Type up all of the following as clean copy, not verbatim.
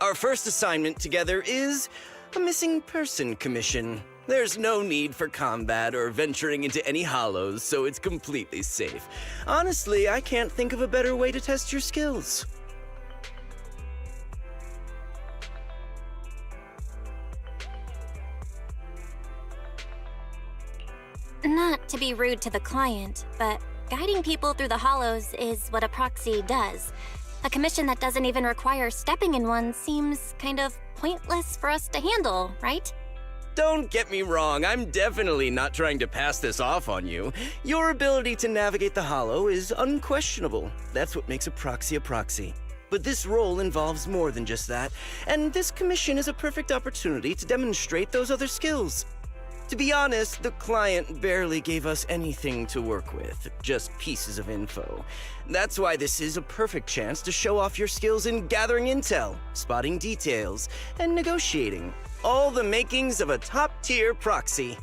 Our first assignment together is a missing person commission. There's no need for combat or venturing into any hollows, so it's completely safe. Honestly, I can't think of a better way to test your skills. Not to be rude to the client, but guiding people through the hollows is what a proxy does. A commission that doesn't even require stepping in one seems kind of pointless for us to handle, right? Don't get me wrong, I'm definitely not trying to pass this off on you. Your ability to navigate the hollow is unquestionable. That's what makes a proxy. But this role involves more than just that, and this commission is a perfect opportunity to demonstrate those other skills. To be honest, the client barely gave us anything to work with, just pieces of info. That's why this is a perfect chance to show off your skills in gathering intel, spotting details, and negotiating. All the makings of a top-tier proxy.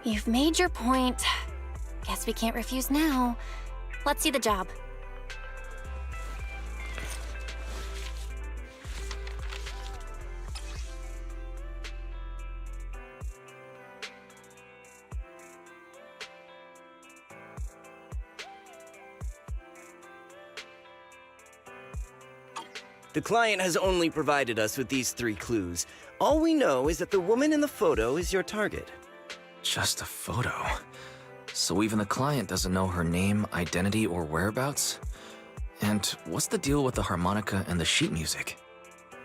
You've made your point. Guess we can't refuse now. Let's see the job. The client has only provided us with these 3 clues. All we know is that the woman in the photo is your target. Just a photo. So even the client doesn't know her name, identity, or whereabouts? And what's the deal with the harmonica and the sheet music?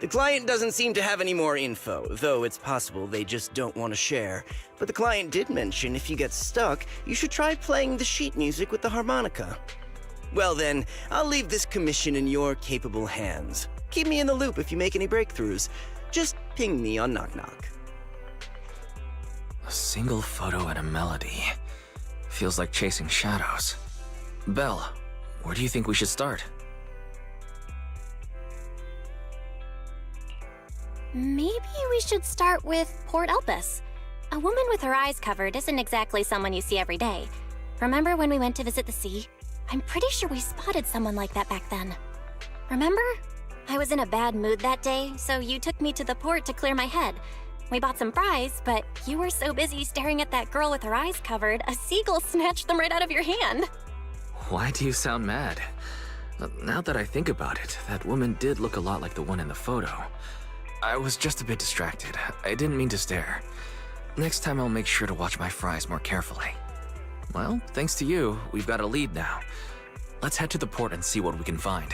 The client doesn't seem to have any more info, though it's possible they just don't want to share. But the client did mention if you get stuck, you should try playing the sheet music with the harmonica. Well then, I'll leave this commission in your capable hands. Keep me in the loop if you make any breakthroughs. Just ping me on Knock Knock. A single photo and a melody. Feels like chasing shadows. Belle, where do you think we should start? Maybe we should start with Port Elpis. A woman with her eyes covered isn't exactly someone you see every day. Remember when we went to visit the sea? I'm pretty sure we spotted someone like that back then. Remember? I was in a bad mood that day, so you took me to the port to clear my head. We bought some fries, but you were so busy staring at that girl with her eyes covered, a seagull snatched them right out of your hand. Why do you sound mad? Now that I think about it, that woman did look a lot like the one in the photo. I was just a bit distracted. I didn't mean to stare. Next time I'll make sure to watch my fries more carefully. Well, thanks to you, we've got a lead now. Let's head to the port and see what we can find.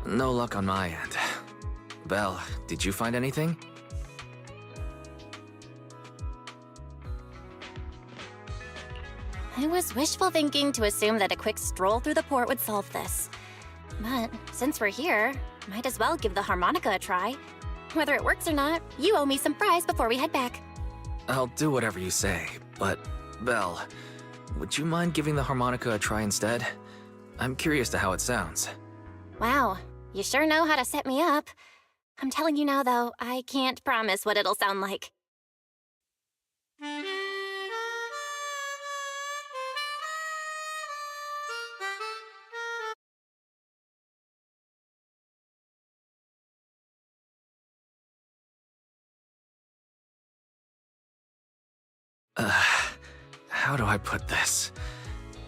No luck on my end. Belle, did you find anything? I was wishful thinking to assume that a quick stroll through the port would solve this. But since we're here, might as well give the harmonica a try. Whether it works or not, you owe me some fries before we head back. I'll do whatever you say, but Belle, would you mind giving the harmonica a try instead? I'm curious to how it sounds. Wow, you sure know how to set me up. I'm telling you now, though, I can't promise what it'll sound like. How do I put this?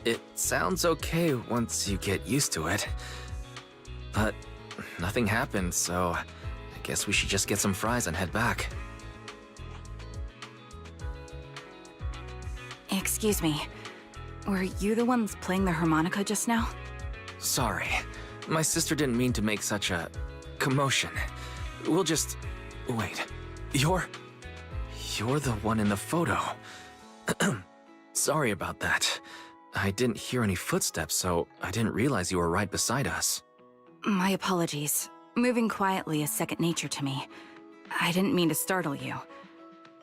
It sounds okay once you get used to it. But nothing happened, so I guess we should just get some fries and head back. Excuse me. Were you the ones playing the harmonica just now? Sorry. My sister didn't mean to make such a commotion. We'll just... Wait. You're the one in the photo. Sorry about that. I didn't hear any footsteps, so I didn't realize you were right beside us. My apologies. Moving quietly is second nature to me. I didn't mean to startle you.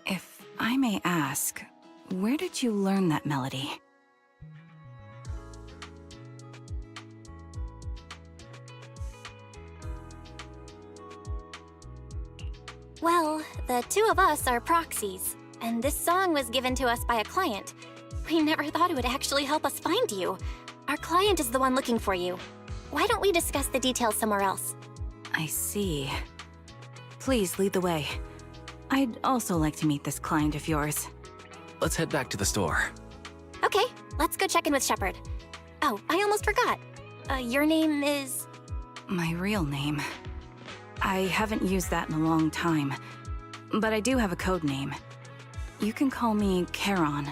If I may ask, where did you learn that melody? Well, the two of us are proxies, and this song was given to us by a client. We never thought it would actually help us find you. Our client is the one looking for you. Why don't we discuss the details somewhere else? I see. Please lead the way. I'd also like to meet this client of yours. Let's head back to the store. Okay, let's go check in with Shepard. Oh, I almost forgot. Your name is... My real name. I haven't used that in a long time, but I do have a code name. You can call me Charon.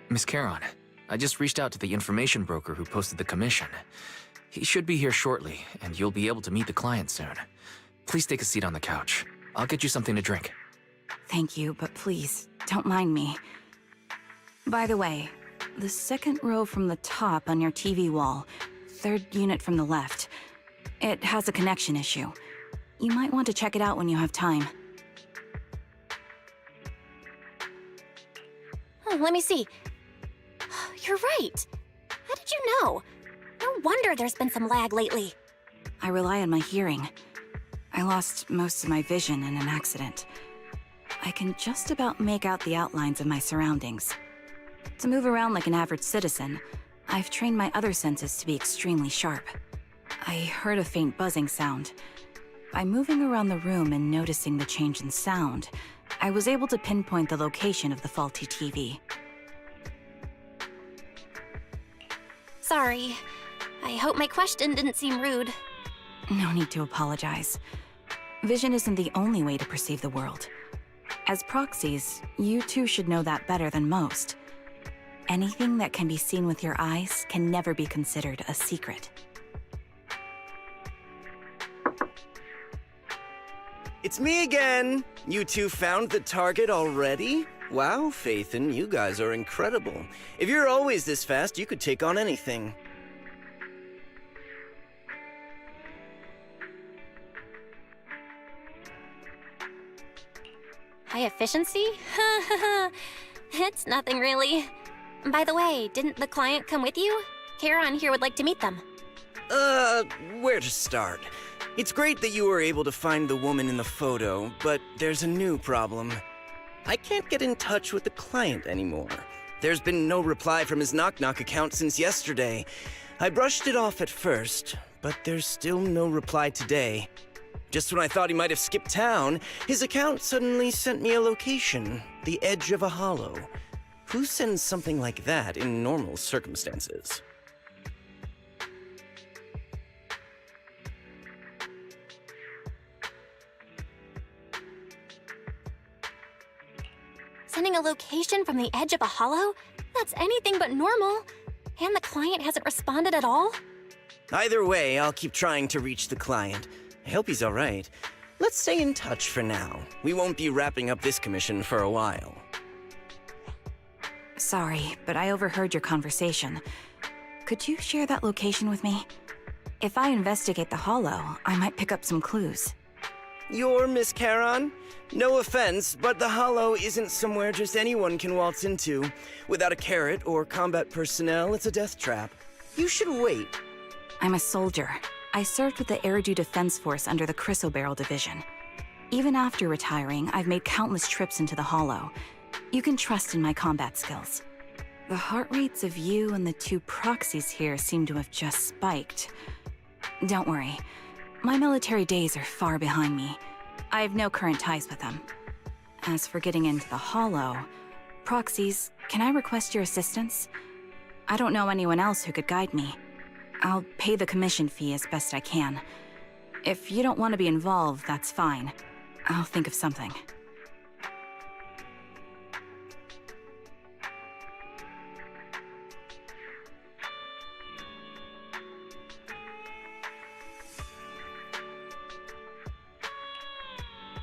Miss Charon, I just reached out to the information broker who posted the commission. He should be here shortly, and you'll be able to meet the client soon. Please take a seat on the couch. I'll get you something to drink. Thank you, but please, don't mind me. By the way, the second row from the top on your TV wall, third unit from the left, it has a connection issue. You might want to check it out when you have time. Let me see. You're right. How did you know? No wonder there's been some lag lately. I rely on my hearing. I lost most of my vision in an accident. I can just about make out the outlines of my surroundings. To move around like an average citizen, I've trained my other senses to be extremely sharp. I heard a faint buzzing sound. By moving around the room and noticing the change in sound, I was able to pinpoint the location of the faulty TV. Sorry. I hope my question didn't seem rude. No need to apologize. Vision isn't the only way to perceive the world. As proxies, you too should know that better than most. Anything that can be seen with your eyes can never be considered a secret. It's me again! You two found the target already? Wow, Phaethon, you guys are incredible. If you're always this fast, you could take on anything. High efficiency? It's nothing really. By the way, didn't the client come with you? Charon here would like to meet them. Where to start? It's great that you were able to find the woman in the photo, but there's a new problem. I can't get in touch with the client anymore. There's been no reply from his Knock Knock account since yesterday. I brushed it off at first, but there's still no reply today. Just when I thought he might have skipped town, his account suddenly sent me a location, the edge of a hollow. Who sends something like that in normal circumstances? Sending a location from the edge of a hollow? That's anything but normal. And the client hasn't responded at all? Either way, I'll keep trying to reach the client. I hope he's all right. Let's stay in touch for now. We won't be wrapping up this commission for a while. Sorry, but I overheard your conversation. Could you share that location with me? If I investigate the hollow, I might pick up some clues. You're Miss Charon? No offense, but the hollow isn't somewhere just anyone can waltz into. Without a carrot or combat personnel, it's a death trap. You should wait. I'm a soldier. I served with the Eridu Defense Force under the Chrysoberyl Division. Even after retiring, I've made countless trips into the hollow. You can trust in my combat skills. The heart rates of you and the two proxies here seem to have just spiked. Don't worry. My military days are far behind me. I have no current ties with them. As for getting into the hollow, proxies, can I request your assistance? I don't know anyone else who could guide me. I'll pay the commission fee as best I can. If you don't want to be involved, that's fine. I'll think of something.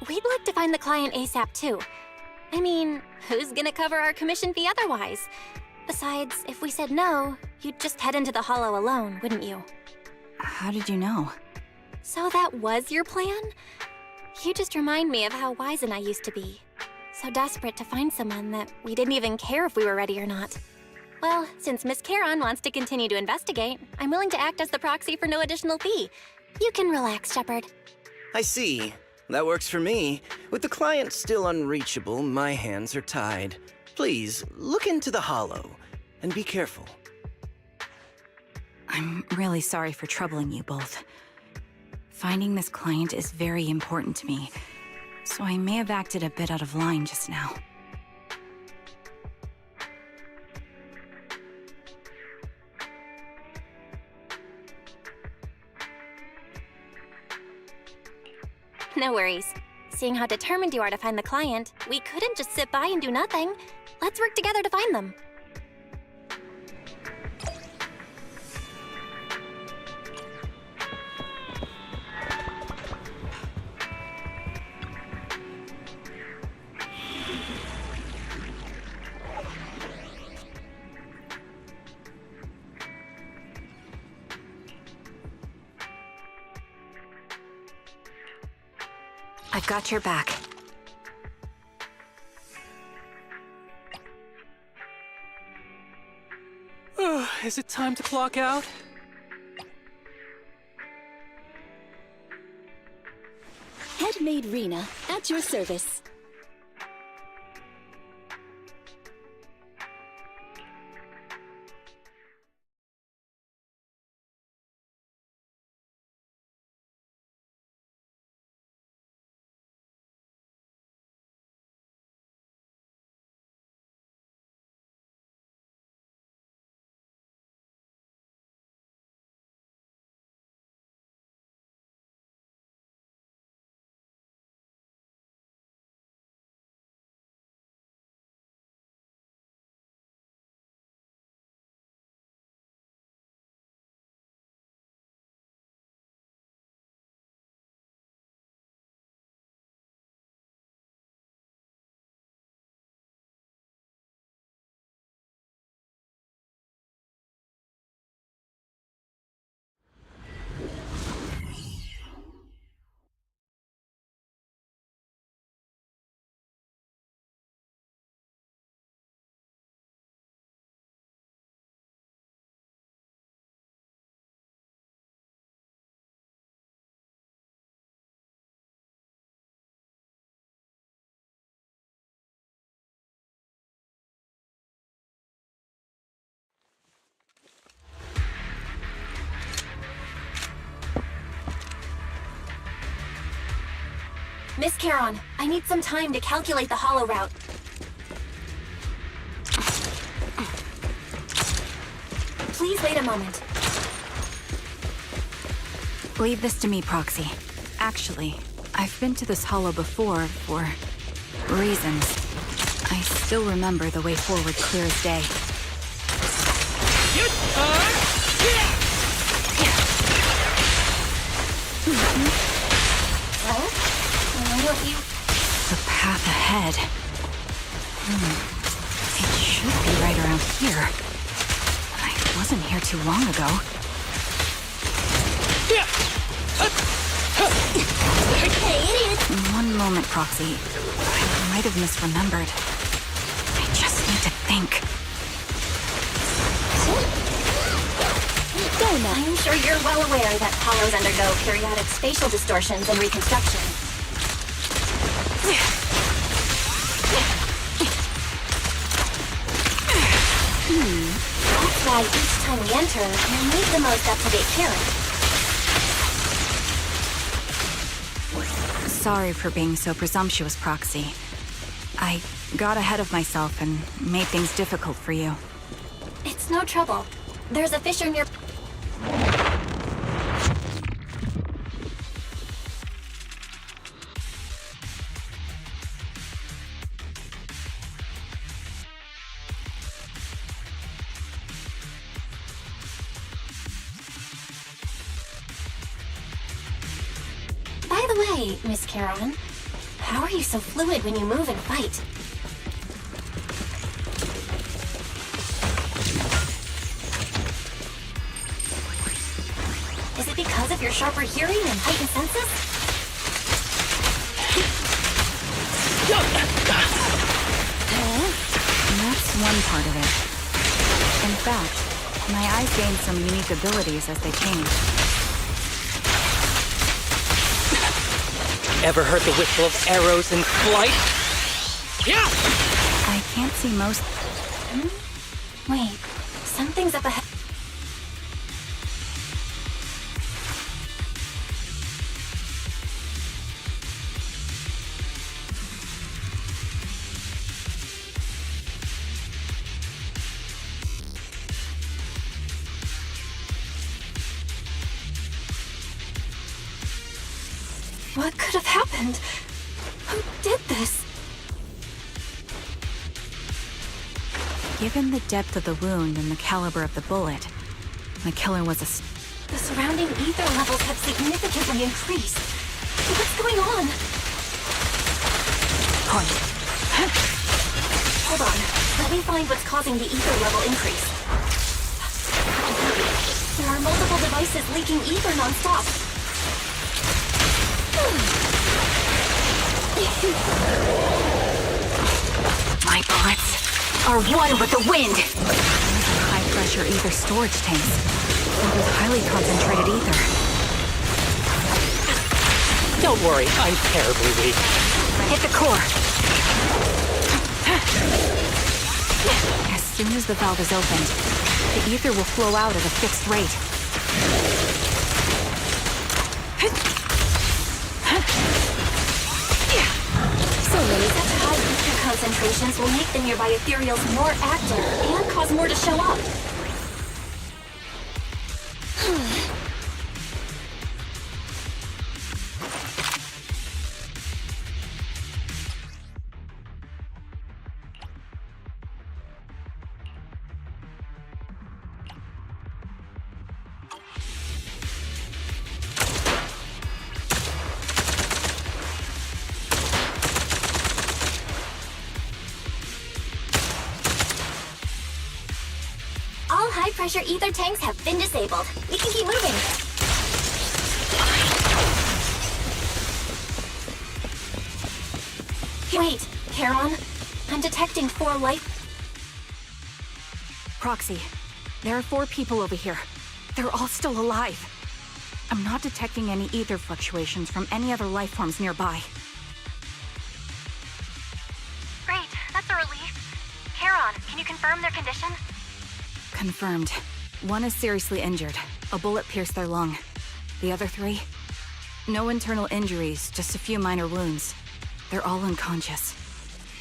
We'd like to find the client ASAP too. I mean, who's gonna cover our commission fee otherwise? Besides, if we said no, you'd just head into the hollow alone, wouldn't you? How did you know? So that was your plan? You just remind me of how Wise and I used to be. So desperate to find someone that we didn't even care if we were ready or not. Well, since Miss Charon wants to continue to investigate, I'm willing to act as the proxy for no additional fee. You can relax, Shepard. I see. That works for me. With the client still unreachable, my hands are tied. Please, look into the hollow, and be careful. I'm really sorry for troubling you both. Finding this client is very important to me, so I may have acted a bit out of line just now. No worries. Seeing how determined you are to find the client, we couldn't just sit by and do nothing. Let's work together to find them. I've got your back. Is it time to clock out? Headmaid Rena, at your service. Miss Charon, I need some time to calculate the hollow route. Please wait a moment. Leave this to me, Proxy. Actually, I've been to this hollow before for reasons. I still remember the way forward clear as day. Well, why don't you... The path ahead. It should be right around here. I wasn't here too long ago. Hey, idiot! One moment, Proxy. I might have misremembered. I just need to think. Go now. I'm sure you're well aware that hollows undergo periodic spatial distortions and reconstruction. That's why each time we enter, we need the most up-to-date parent. Sorry for being so presumptuous, Proxy. I got ahead of myself and made things difficult for you. It's no trouble. There's a fissure near... By the way, Miss Charon, how are you so fluid when you move and fight? Is it because of your sharper hearing and heightened senses? That's one part of it. In fact, my eyes gained some unique abilities as they changed. Ever heard the whistle of arrows in flight? Yeah! I can't see most... Wait, something's up ahead. What could have happened? Who did this? Given the depth of the wound and the caliber of the bullet, the killer was a... The surrounding ether levels have significantly increased. What's going on? Hold on. Let me find what's causing the ether level increase. There are multiple devices leaking ether non-stop. My bullets are one with the wind! High-pressure ether storage tanks. Filled with highly concentrated ether. Don't worry, I'm terribly weak. Hit the core. As soon as the valve is opened, the ether will flow out at a fixed rate. Such high ether concentrations will make the nearby ethereals more active and cause more to show up. All high-pressure ether tanks have been disabled. We can keep moving. Wait, Charon. I'm detecting 4 life... Proxy, there are 4 people over here. They're all still alive. I'm not detecting any ether fluctuations from any other life forms nearby. Great, that's a relief. Charon, can you confirm their condition? Confirmed. 1 is seriously injured. A bullet pierced their lung. The other 3? No internal injuries, just a few minor wounds. They're all unconscious.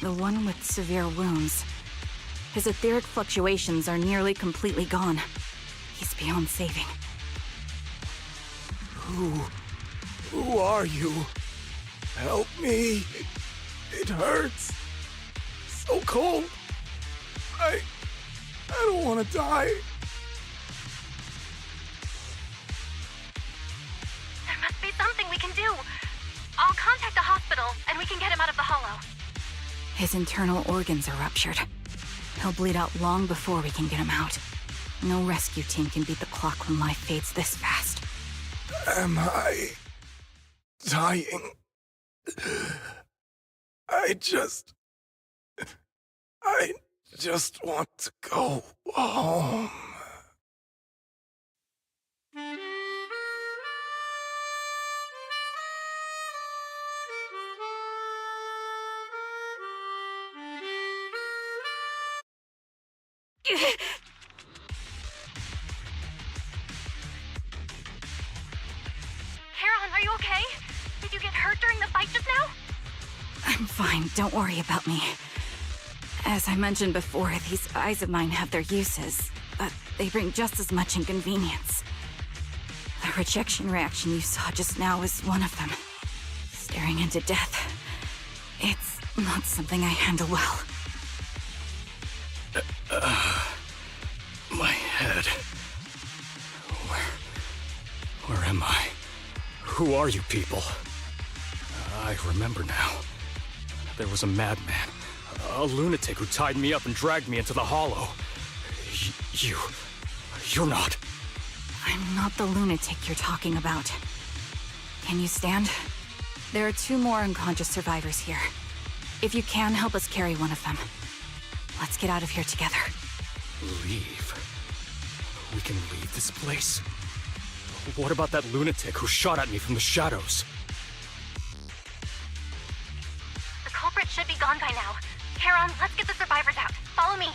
The one with severe wounds. His etheric fluctuations are nearly completely gone. He's beyond saving. Who are you? Help me. It hurts. So cold. I don't want to die. There must be something we can do. I'll contact the hospital, and we can get him out of the hollow. His internal organs are ruptured. He'll bleed out long before we can get him out. No rescue team can beat the clock when life fades this fast. Am I dying? I just want to go home. Karen, are you okay? Did you get hurt during the fight just now? I'm fine, don't worry about me. As I mentioned before, these eyes of mine have their uses, but they bring just as much inconvenience. The rejection reaction you saw just now is one of them. Staring into death. It's not something I handle well. My head. Where am I? Who are you people? I remember now. There was a madman, a lunatic who tied me up and dragged me into the hollow. You're not. I'm not the lunatic you're talking about. Can you stand? There are 2 more unconscious survivors here. If you can, help us carry one of them. Let's get out of here together. Leave? We can leave this place? What about that lunatic who shot at me from the shadows? The culprit should be gone by now. Karen, let's get the survivors out. Follow me.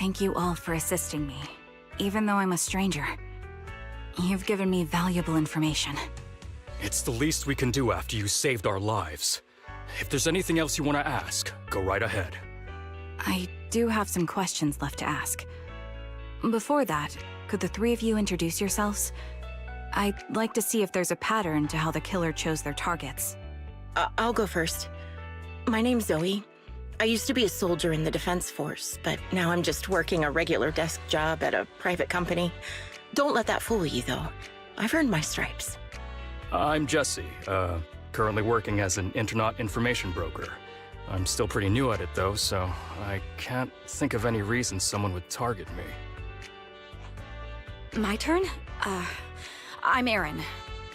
Thank you all for assisting me, even though I'm a stranger. You've given me valuable information. It's the least we can do after you saved our lives. If there's anything else you want to ask, go right ahead. I do have some questions left to ask. Before that, could the three of you introduce yourselves? I'd like to see if there's a pattern to how the killer chose their targets. I'll go first. My name's Zoe. I used to be a soldier in the Defense Force, but now I'm just working a regular desk job at a private company. Don't let that fool you, though. I've earned my stripes. I'm Jesse, currently working as an internet information broker. I'm still pretty new at it, though, so I can't think of any reason someone would target me. My turn? I'm Erin.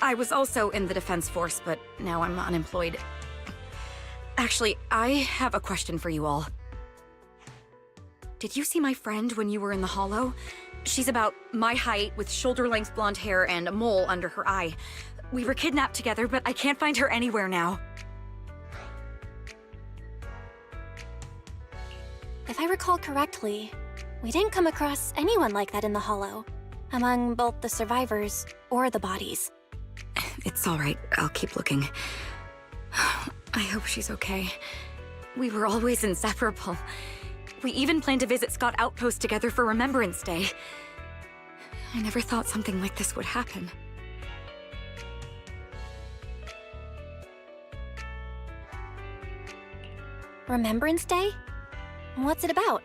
I was also in the Defense Force, but now I'm unemployed. Actually, I have a question for you all. Did you see my friend when you were in the Hollow? She's about my height, with shoulder-length blonde hair and a mole under her eye. We were kidnapped together, but I can't find her anywhere now. If I recall correctly, we didn't come across anyone like that in the Hollow, among both the survivors or the bodies. It's all right. I'll keep looking. I hope she's okay. We were always inseparable. We even planned to visit Scott Outpost together for Remembrance Day. I never thought something like this would happen. Remembrance Day? What's it about?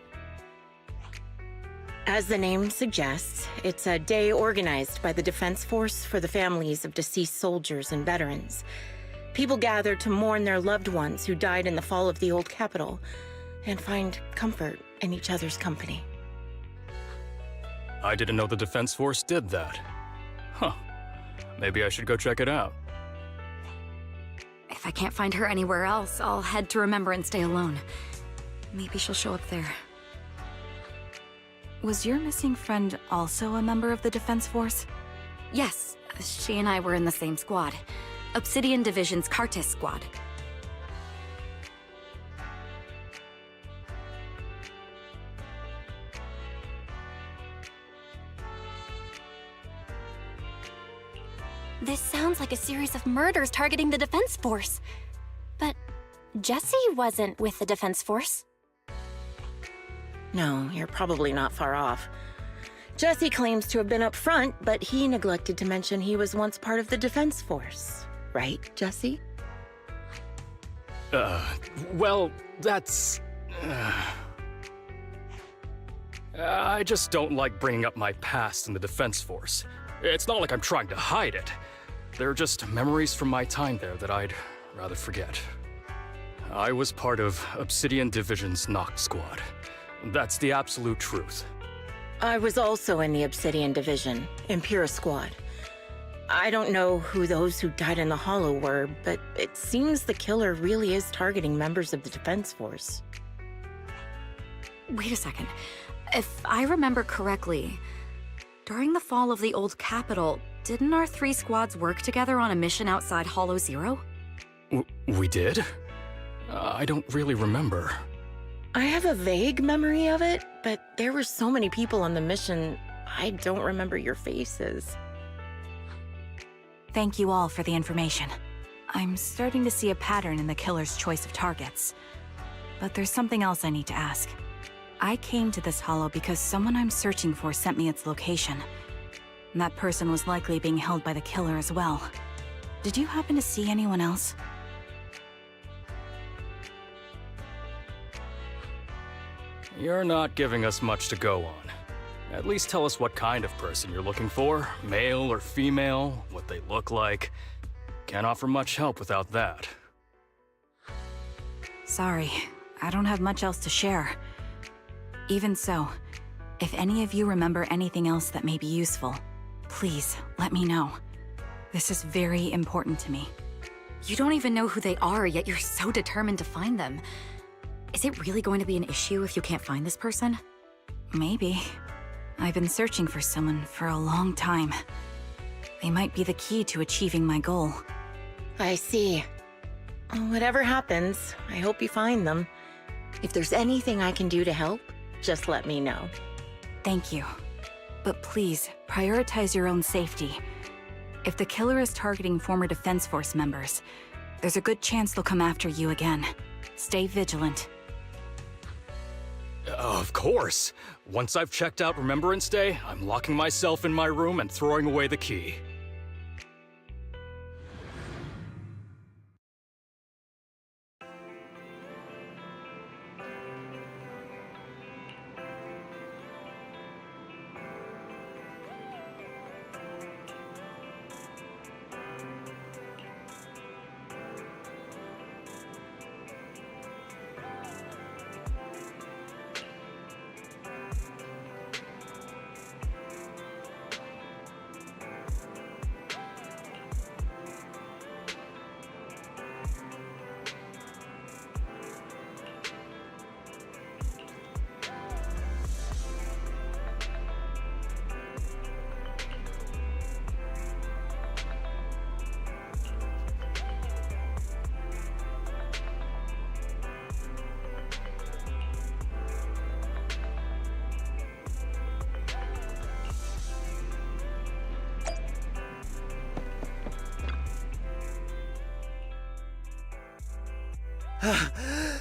As the name suggests, it's a day organized by the Defense Force for the families of deceased soldiers and veterans. People gather to mourn their loved ones who died in the fall of the old capital and find comfort in each other's company. I didn't know the Defense Force did that. Huh. Maybe I should go check it out. If I can't find her anywhere else, I'll head to Remembrance Day alone. Maybe she'll show up there. Was your missing friend also a member of the Defense Force? Yes, she and I were in the same squad. Obsidian Division's Cartis squad. This sounds like a series of murders targeting the Defense Force. But Jesse wasn't with the Defense Force. No, you're probably not far off. Jesse claims to have been up front, but he neglected to mention he was once part of the Defense Force. Right, Jesse? Well, that's... I just don't like bringing up my past in the Defense Force. It's not like I'm trying to hide it. They're just memories from my time there that I'd rather forget. I was part of Obsidian Division's Noct Squad. That's the absolute truth. I was also in the Obsidian Division, Impera Squad. I don't know who those who died in the Hollow were, but it seems the killer really is targeting members of the Defense Force. Wait a second. If I remember correctly, during the fall of the old capital, didn't our three squads work together on a mission outside Hollow Zero? We did? I don't really remember. I have a vague memory of it, but there were so many people on the mission, I don't remember your faces. Thank you all for the information. I'm starting to see a pattern in the killer's choice of targets. But there's something else I need to ask. I came to this hollow because someone I'm searching for sent me its location. And that person was likely being held by the killer as well. Did you happen to see anyone else? You're not giving us much to go on. At least tell us what kind of person you're looking for, male or female, what they look like. Can't offer much help without that. Sorry, I don't have much else to share. Even so, if any of you remember anything else that may be useful, please let me know. This is very important to me. You don't even know who they are, yet you're so determined to find them. Is it really going to be an issue if you can't find this person? Maybe. I've been searching for someone for a long time. They might be the key to achieving my goal. I see. Whatever happens, I hope you find them. If there's anything I can do to help, just let me know. Thank you. But please, prioritize your own safety. If the killer is targeting former Defense Force members, there's a good chance they'll come after you again. Stay vigilant. Of course. Once I've checked out Remembrance Day, I'm locking myself in my room and throwing away the key.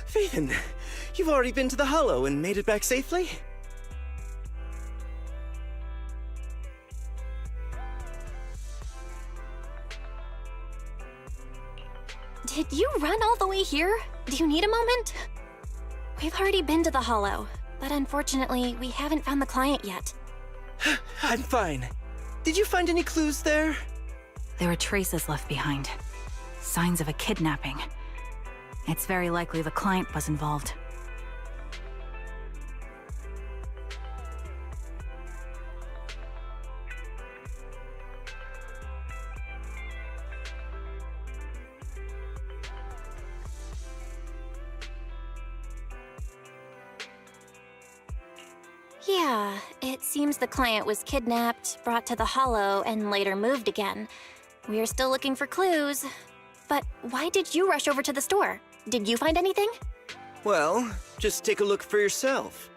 Phaethon, you've already been to the Hollow and made it back safely? Did you run all the way here? Do you need a moment? We've already been to the Hollow, but unfortunately, we haven't found the client yet. I'm fine. Did you find any clues there? There are traces left behind. Signs of a kidnapping. It's very likely the client was involved. Yeah, it seems the client was kidnapped, brought to the Hollow, and later moved again. We're still looking for clues. But why did you rush over to the store? Did you find anything? Well, just take a look for yourself.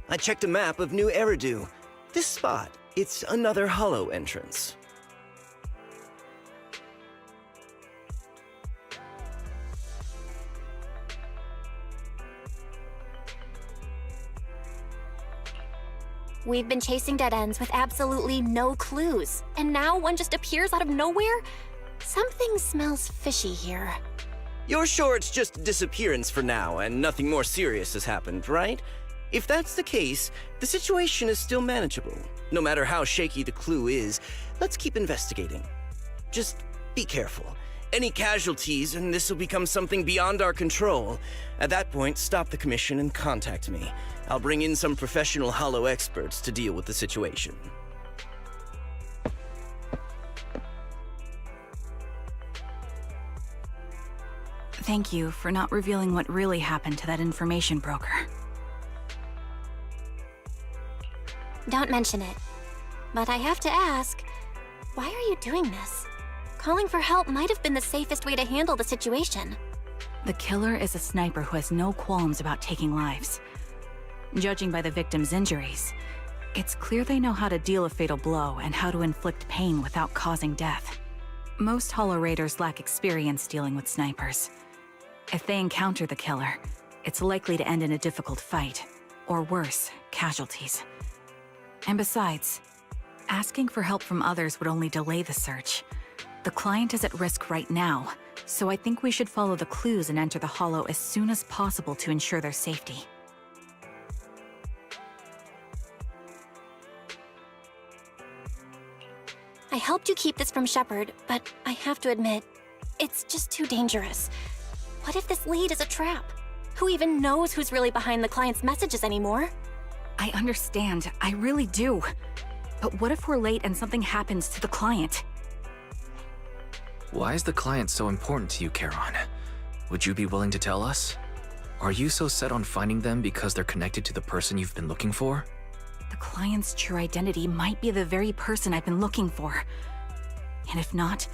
I checked a map of New Eridu. This spot, it's another Hollow entrance. We've been chasing dead ends with absolutely no clues, and now one just appears out of nowhere? Something smells fishy here. You're sure it's just a disappearance for now and nothing more serious has happened, right? If that's the case, the situation is still manageable. No matter how shaky the clue is, let's keep investigating. Just be careful. Any casualties and this will become something beyond our control. At that point, stop the commission and contact me. I'll bring in some professional Hollow experts to deal with the situation. Thank you for not revealing what really happened to that information broker. Don't mention it. But I have to ask, why are you doing this? Calling for help might have been the safest way to handle the situation. The killer is a sniper who has no qualms about taking lives. Judging by the victim's injuries, it's clear they know how to deal a fatal blow and how to inflict pain without causing death. Most Hollow Raiders lack experience dealing with snipers. If they encounter the killer, it's likely to end in a difficult fight, or worse, casualties. And besides, asking for help from others would only delay the search. The client is at risk right now, so I think we should follow the clues and enter the Hollow as soon as possible to ensure their safety. I helped you keep this from Shepard, but I have to admit, it's just too dangerous. What if this lead is a trap? Who even knows who's really behind the client's messages anymore? I understand, I really do. But what if we're late and something happens to the client? Why is the client so important to you, Charon? Would you be willing to tell us? Are you so set on finding them because they're connected to the person you've been looking for? The client's true identity might be the very person I've been looking for. And if not,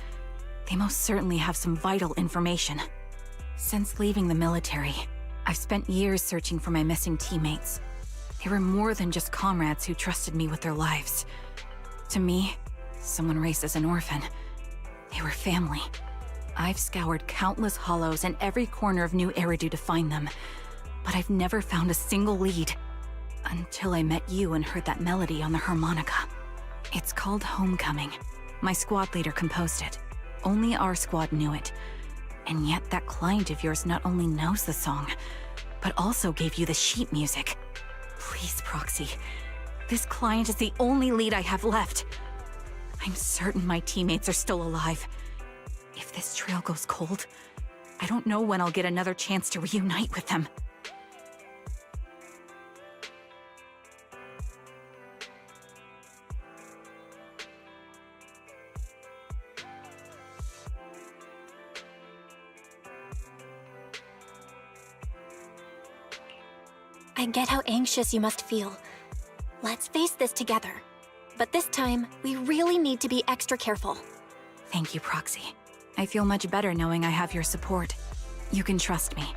they most certainly have some vital information. Since leaving the military, I've spent years searching for my missing teammates. They were more than just comrades who trusted me with their lives. To me, someone raised as an orphan, they were family. I've scoured countless hollows and every corner of New Eridu to find them, but I've never found a single lead. Until I met you and heard that melody on the harmonica. It's called Homecoming. My squad leader composed it. Only our squad knew it. And yet that client of yours not only knows the song, but also gave you the sheet music. Please, Proxy. This client is the only lead I have left. I'm certain my teammates are still alive. If this trail goes cold, I don't know when I'll get another chance to reunite with them. I get how anxious you must feel. Let's face this together. But this time, we really need to be extra careful. Thank you, Proxy. I feel much better knowing I have your support. You can trust me.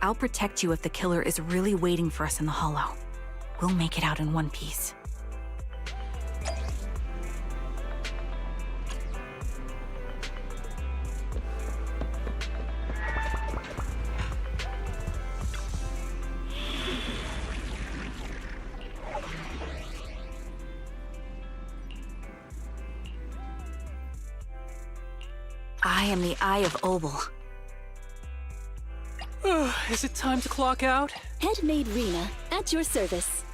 I'll protect you if the killer is really waiting for us in the Hollow. We'll make it out in one piece. I am the Eye of Obel. Is it time to clock out? Headmaid Rena, at your service.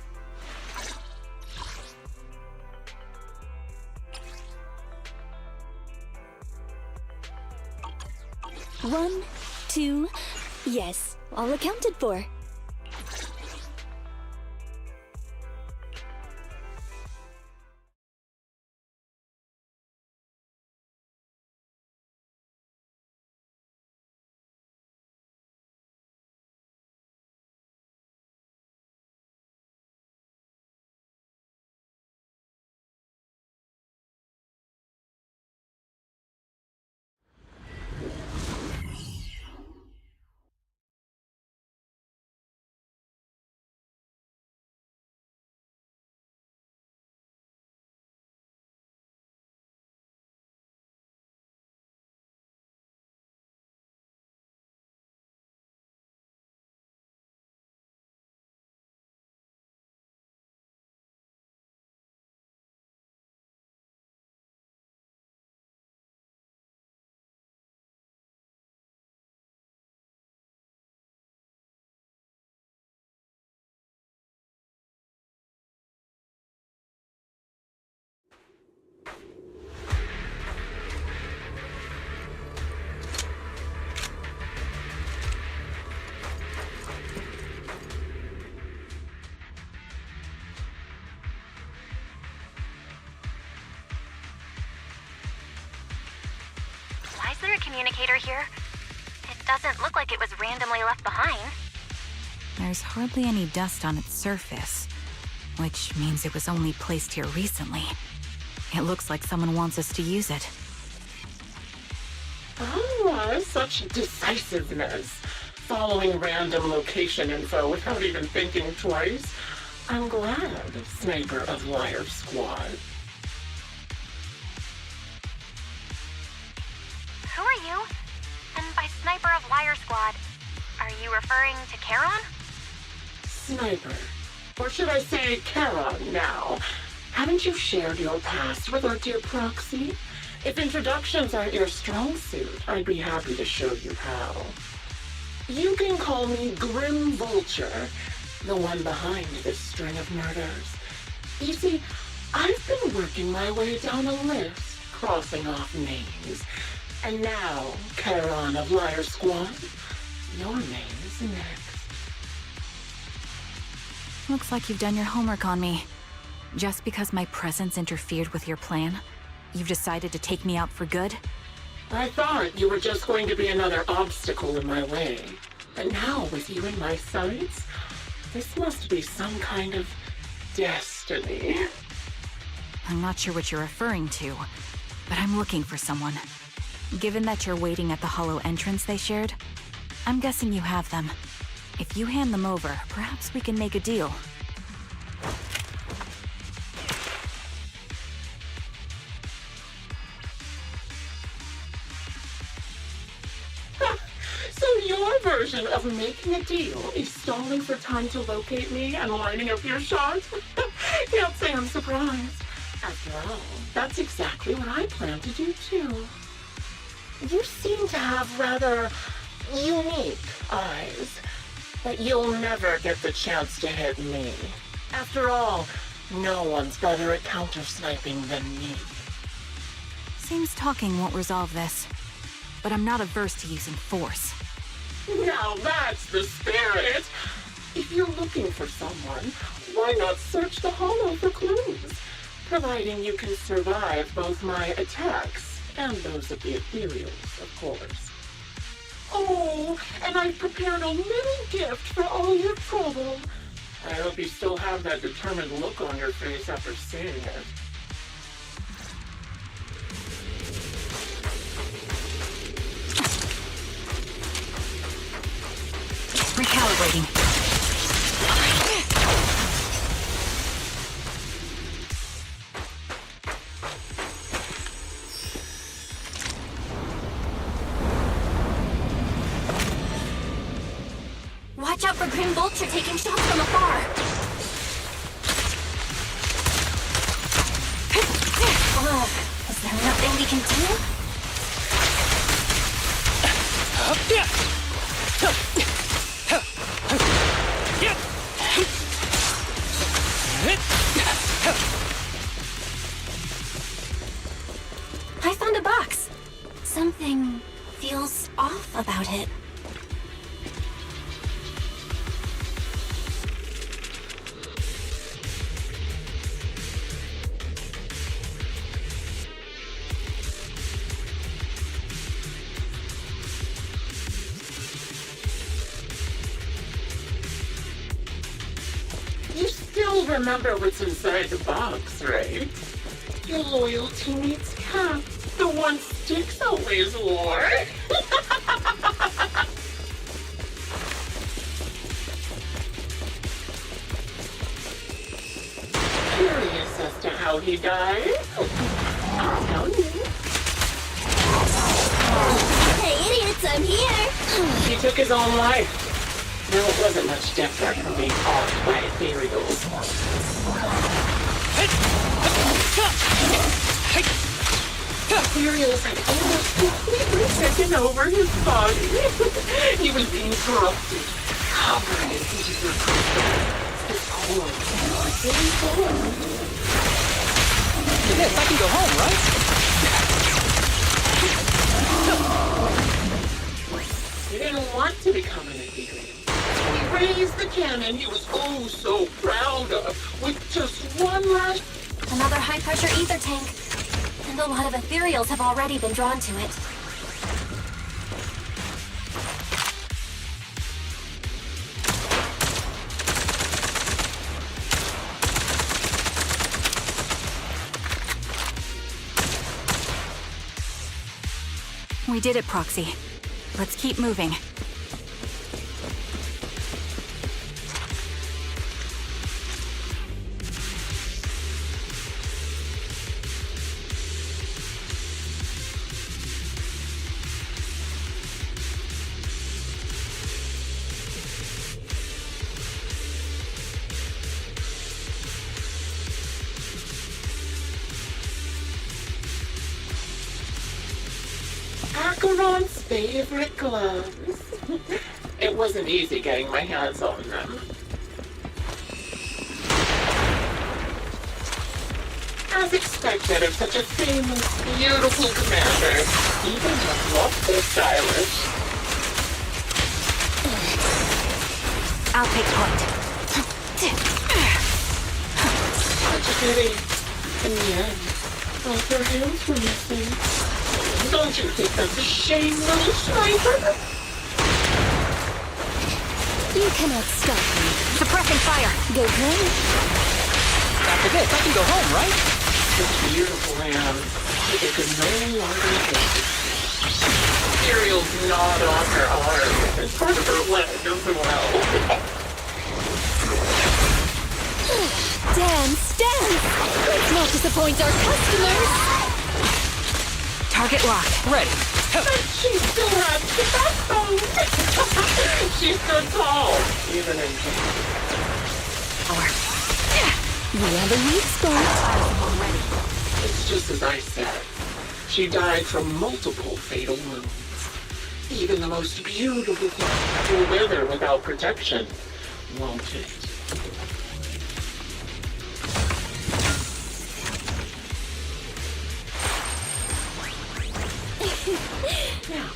One, two, yes, all accounted for. Why is there a communicator here? It doesn't look like it was randomly left behind. There's hardly any dust on its surface, which means it was only placed here recently. It looks like someone wants us to use it. Oh, such decisiveness. Following random location info without even thinking twice. I'm glad, Sniper of Liar Squad. Who are you? And by Sniper of Liar Squad, are you referring to Charon? Sniper. Or should I say Charon now? Haven't you shared your past with our dear Proxy? If introductions aren't your strong suit, I'd be happy to show you how. You can call me Grim Vulture, the one behind this string of murders. You see, I've been working my way down a list, crossing off names. And now, Charon of Liar Squad, your name is next. Looks like you've done your homework on me. Just because my presence interfered with your plan, you've decided to take me out for good? I thought you were just going to be another obstacle in my way. But now, with you in my sights, this must be some kind of destiny. I'm not sure what you're referring to, but I'm looking for someone. Given that you're waiting at the hollow entrance they shared, I'm guessing you have them. If you hand them over, perhaps we can make a deal. So your version of making a deal is stalling for time to locate me and lining up your shot? Can't say I'm surprised. After all, that's exactly what I plan to do too. You seem to have rather unique eyes, but you'll never get the chance to hit me. After all, no one's better at counter-sniping than me. Seems talking won't resolve this, but I'm not averse to using force. Now that's the spirit! If you're looking for someone, why not search the hollow for clues? Providing you can survive both my attacks and those of the ethereals, of course. Oh, and I've prepared a little gift for all your trouble. I hope you still have that determined look on your face after seeing it. Recalibrating. Watch out for Grim Vulture taking shots from afar. Is there nothing we can do? I found a box. Something feels off about it. You still remember what's inside the box, right? Your loyal teammate's cap, the one Styx always wore. Curious as to how he died? I'll tell you. Hey, idiots, I'm here! He took his own life. No, it wasn't much different from being off by ethereals. Ethereals had almost completely taken over his body. He was being corrupted, covered in ether crystals. His core was being formed. Yes, I can go home, right? He didn't want to become an ethereal. He raised the cannon he was oh so proud of with just one last... Another high-pressure ether tank. And a lot of ethereals have already been drawn to it. We did it, Proxy. Let's keep moving. Acheron's favorite gloves. It wasn't easy getting my hands on them. As expected of such a famous, beautiful commander, even the gloves are stylish. I'll take point. Such a pity. In the end, both her hands were missing. Don't you think that's a shame, little sniper? You cannot stop me. Suppressing fire! Go home. After this, I can go home, right? The beautiful hands. It could no longer take it. material's not on her arm. It's part of her leg as well. Dance, dance! Let's not disappoint our customers! Target locked. Ready. But she still has the backbone. She stood tall, even in pain. We have a weak spot. It's just as I said. She died from multiple fatal wounds. Even the most beautiful plant will wither without protection, won't it? Now,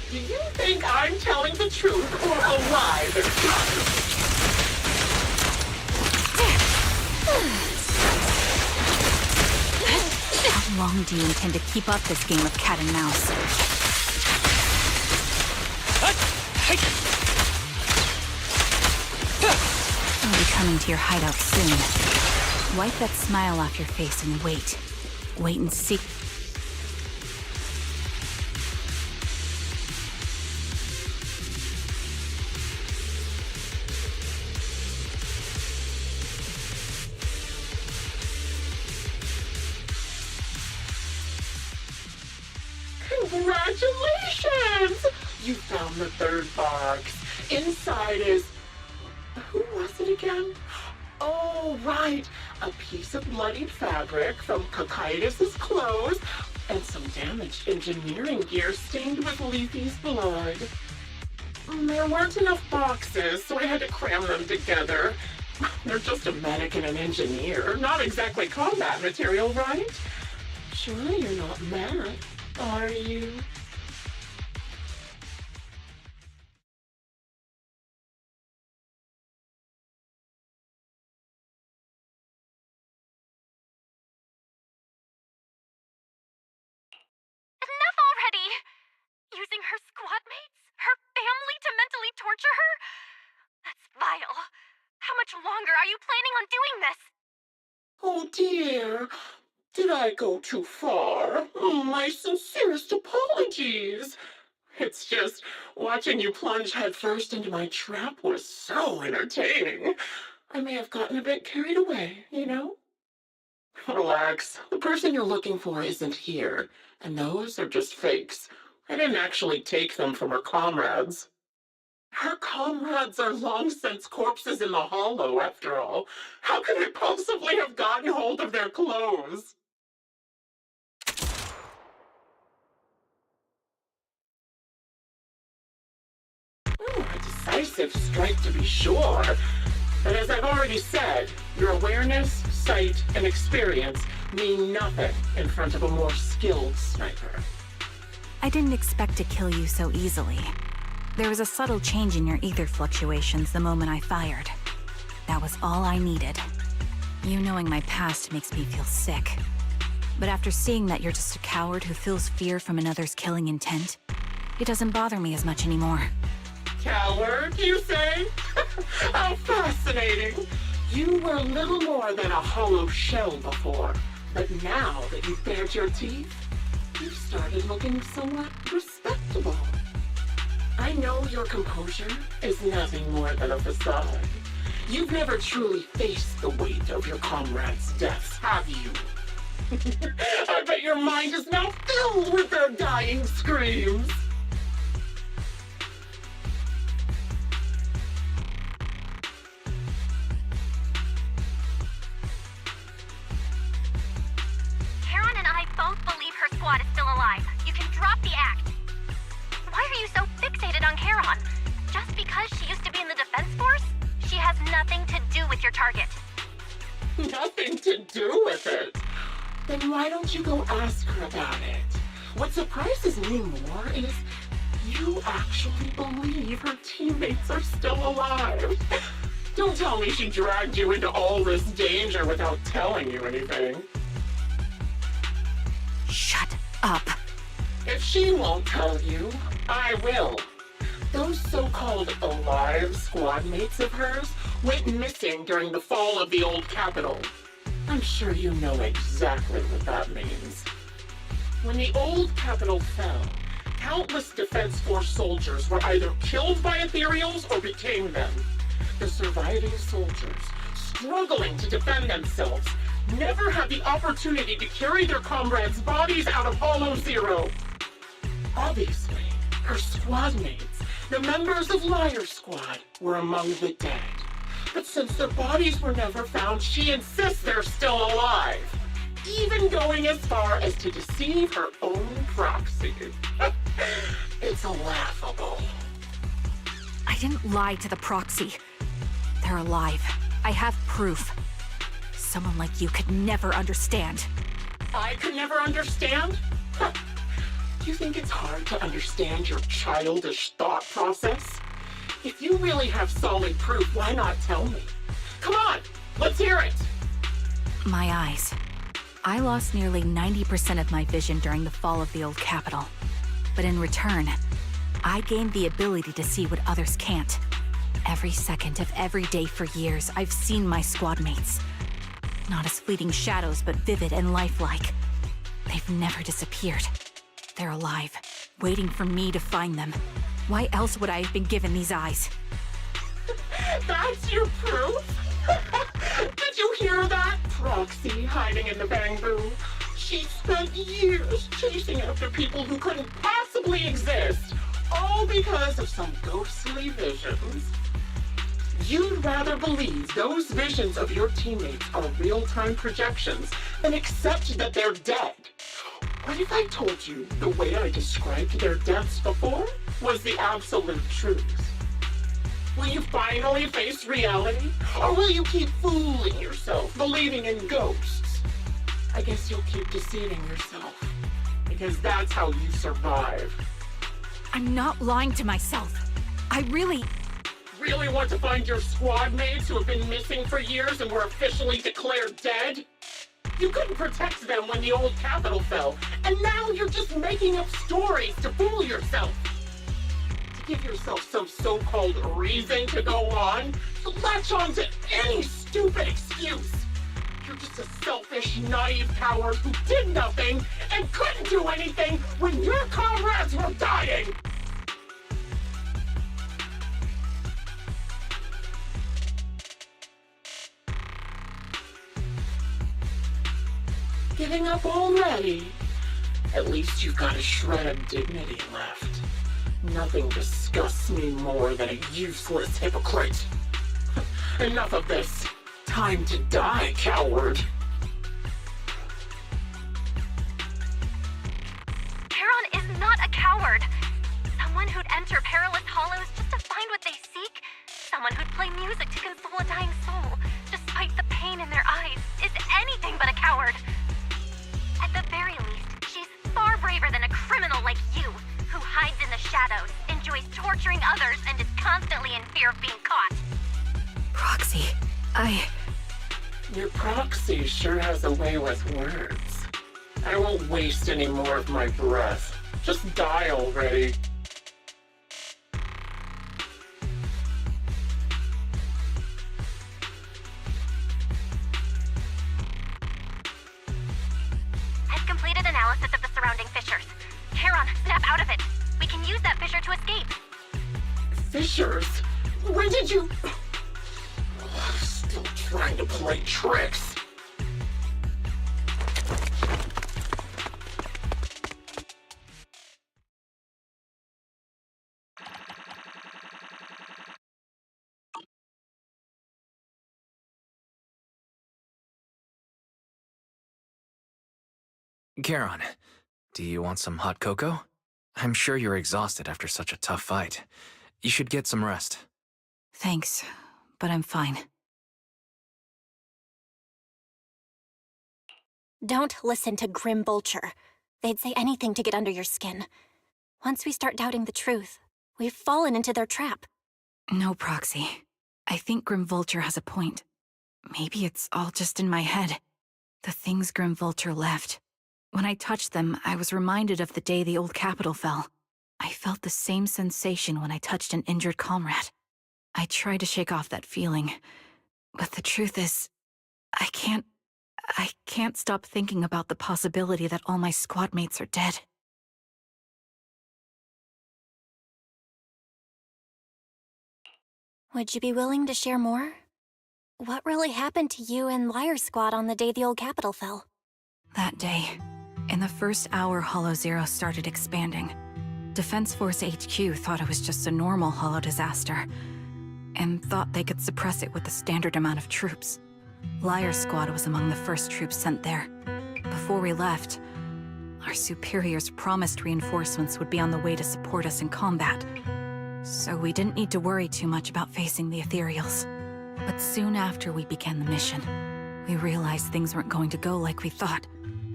do you think I'm telling the truth or a lie this time? How long do you intend to keep up this game of cat and mouse? I'll be coming to your hideout soon. Wipe that smile off your face and wait. Wait and see. Congratulations! You found the third box. Inside is... Who was it again? Oh, right. A piece of bloodied fabric from Cocytus's clothes and some damaged engineering gear stained with Leafy's blood. There weren't enough boxes, so I had to cram them together. They're just a medic and an engineer. Not exactly combat material, right? Surely you're not mad, are you? Enough already! Using her squad mates, her family to mentally torture her? That's vile. How much longer are you planning on doing this? Oh dear, did I go too far? My sincerest apologies. It's just, watching you plunge headfirst into my trap was so entertaining. I may have gotten a bit carried away, you know? Relax, the person you're looking for isn't here, and those are just fakes. I didn't actually take them from her comrades. Her comrades are long since corpses in the hollow, after all. How could I possibly have gotten hold of their clothes? A decisive strike to be sure. But as I've already said, your awareness, sight, and experience mean nothing in front of a more skilled sniper. I didn't expect to kill you so easily. There was a subtle change in your ether fluctuations the moment I fired. That was all I needed. You knowing my past makes me feel sick. But after seeing that you're just a coward who feels fear from another's killing intent, it doesn't bother me as much anymore. Coward, you say? How fascinating. You were little more than a hollow shell before, but now that you've bared your teeth, you've started looking somewhat respectable. I know your composure is nothing more than a facade. You've never truly faced the weight of your comrades' deaths, have you? I bet your mind is now filled with their dying screams. Karen and I both believe her squad is still alive. You can drop the act. Why are you so fixated on Karen? Just because she used to be in the defense force? She has nothing to do with your target. Nothing to do with it? Then why don't you go ask her about it? What surprises me more is you actually believe her teammates are still alive. Don't tell me she dragged you into all this danger without telling you anything. Shut up. If she won't tell you, I will. Those so-called alive squad mates of hers went missing during the fall of the old capital. I'm sure you know exactly what that means. When the old capital fell, Countless Defense Force soldiers were either killed by ethereals or became them. The surviving soldiers, struggling to defend themselves, never had the opportunity to carry their comrades' bodies out of Hollow Zero. Obviously, her squad mates, the members of Liar Squad, were among the dead. But since their bodies were never found, she insists they're still alive, even going as far as to deceive her own proxy. It's laughable. I didn't lie to the proxy. They're alive. I have proof. Someone like you could never understand. I could never understand? Huh. Do you think it's hard to understand your childish thought process? If you really have solid proof, why not tell me? Come on, let's hear it! My eyes. I lost nearly 90% of my vision during the fall of the old capital. But in return, I gained the ability to see what others can't. Every second of every day for years, I've seen my squad mates. Not as fleeting shadows, but vivid and lifelike. They've never disappeared. They're alive, waiting for me to find them. Why else would I have been given these eyes? That's your proof? Did you hear that? Proxy hiding in the bamboo. She spent years chasing after people who couldn't possibly exist, all because of some ghostly visions. You'd rather believe those visions of your teammates are real-time projections than accept that they're dead. What if I told you the way I described their deaths before was the absolute truth? Will you finally face reality? Or will you keep fooling yourself, believing in ghosts? I guess you'll keep deceiving yourself, because that's how you survive. I'm not lying to myself. I really want to find your squad mates who have been missing for years and were officially declared dead? You couldn't protect them when the old capital fell, and now you're just making up stories to fool yourself. To give yourself some so-called reason to go on, to latch on to any stupid excuse. You're just a selfish, naive coward who did nothing and couldn't do anything when your comrades were dying. Giving up already? At least you've got a shred of dignity left. Nothing disgusts me more than a useless hypocrite. Enough of this. Time to die, coward. Charon is not a coward. Someone who'd enter perilous hollows just to find what they seek. Someone who'd play music to console a dying soul, despite the pain in their eyes, is anything but a coward. At the very least, she's far braver than a criminal like you, who hides in the shadows, enjoys torturing others, and is constantly in fear of being caught. Proxy, Your proxy sure has a way with words. I won't waste any more of my breath. Just die already. I've completed analysis of the surrounding fissures. Charon, snap out of it. We can use that fissure to escape. Fissures? When did you... Still trying to play tricks. Charon, do you want some hot cocoa? I'm sure you're exhausted after such a tough fight. You should get some rest. thanks, but I'm fine. Don't listen to Grim Vulture. They'd say anything to get under your skin. Once we start doubting the truth, we've fallen into their trap. No, Proxy. I think Grim Vulture has a point. Maybe it's all just in my head. The things Grim Vulture left. When I touched them, I was reminded of the day the old capital fell. I felt the same sensation when I touched an injured comrade. I tried to shake off that feeling, but the truth is, I can't stop thinking about the possibility that all my squad mates are dead. Would you be willing to share more? What really happened to you and Liar Squad on the day the old capital fell? That day, in the first hour Hollow Zero started expanding, Defense Force HQ thought it was just a normal Hollow disaster, and thought they could suppress it with the standard amount of troops. Liar Squad was among the first troops sent there. Before we left, our superiors promised reinforcements would be on the way to support us in combat, so we didn't need to worry too much about facing the Ethereals. But soon after we began the mission, we realized things weren't going to go like we thought.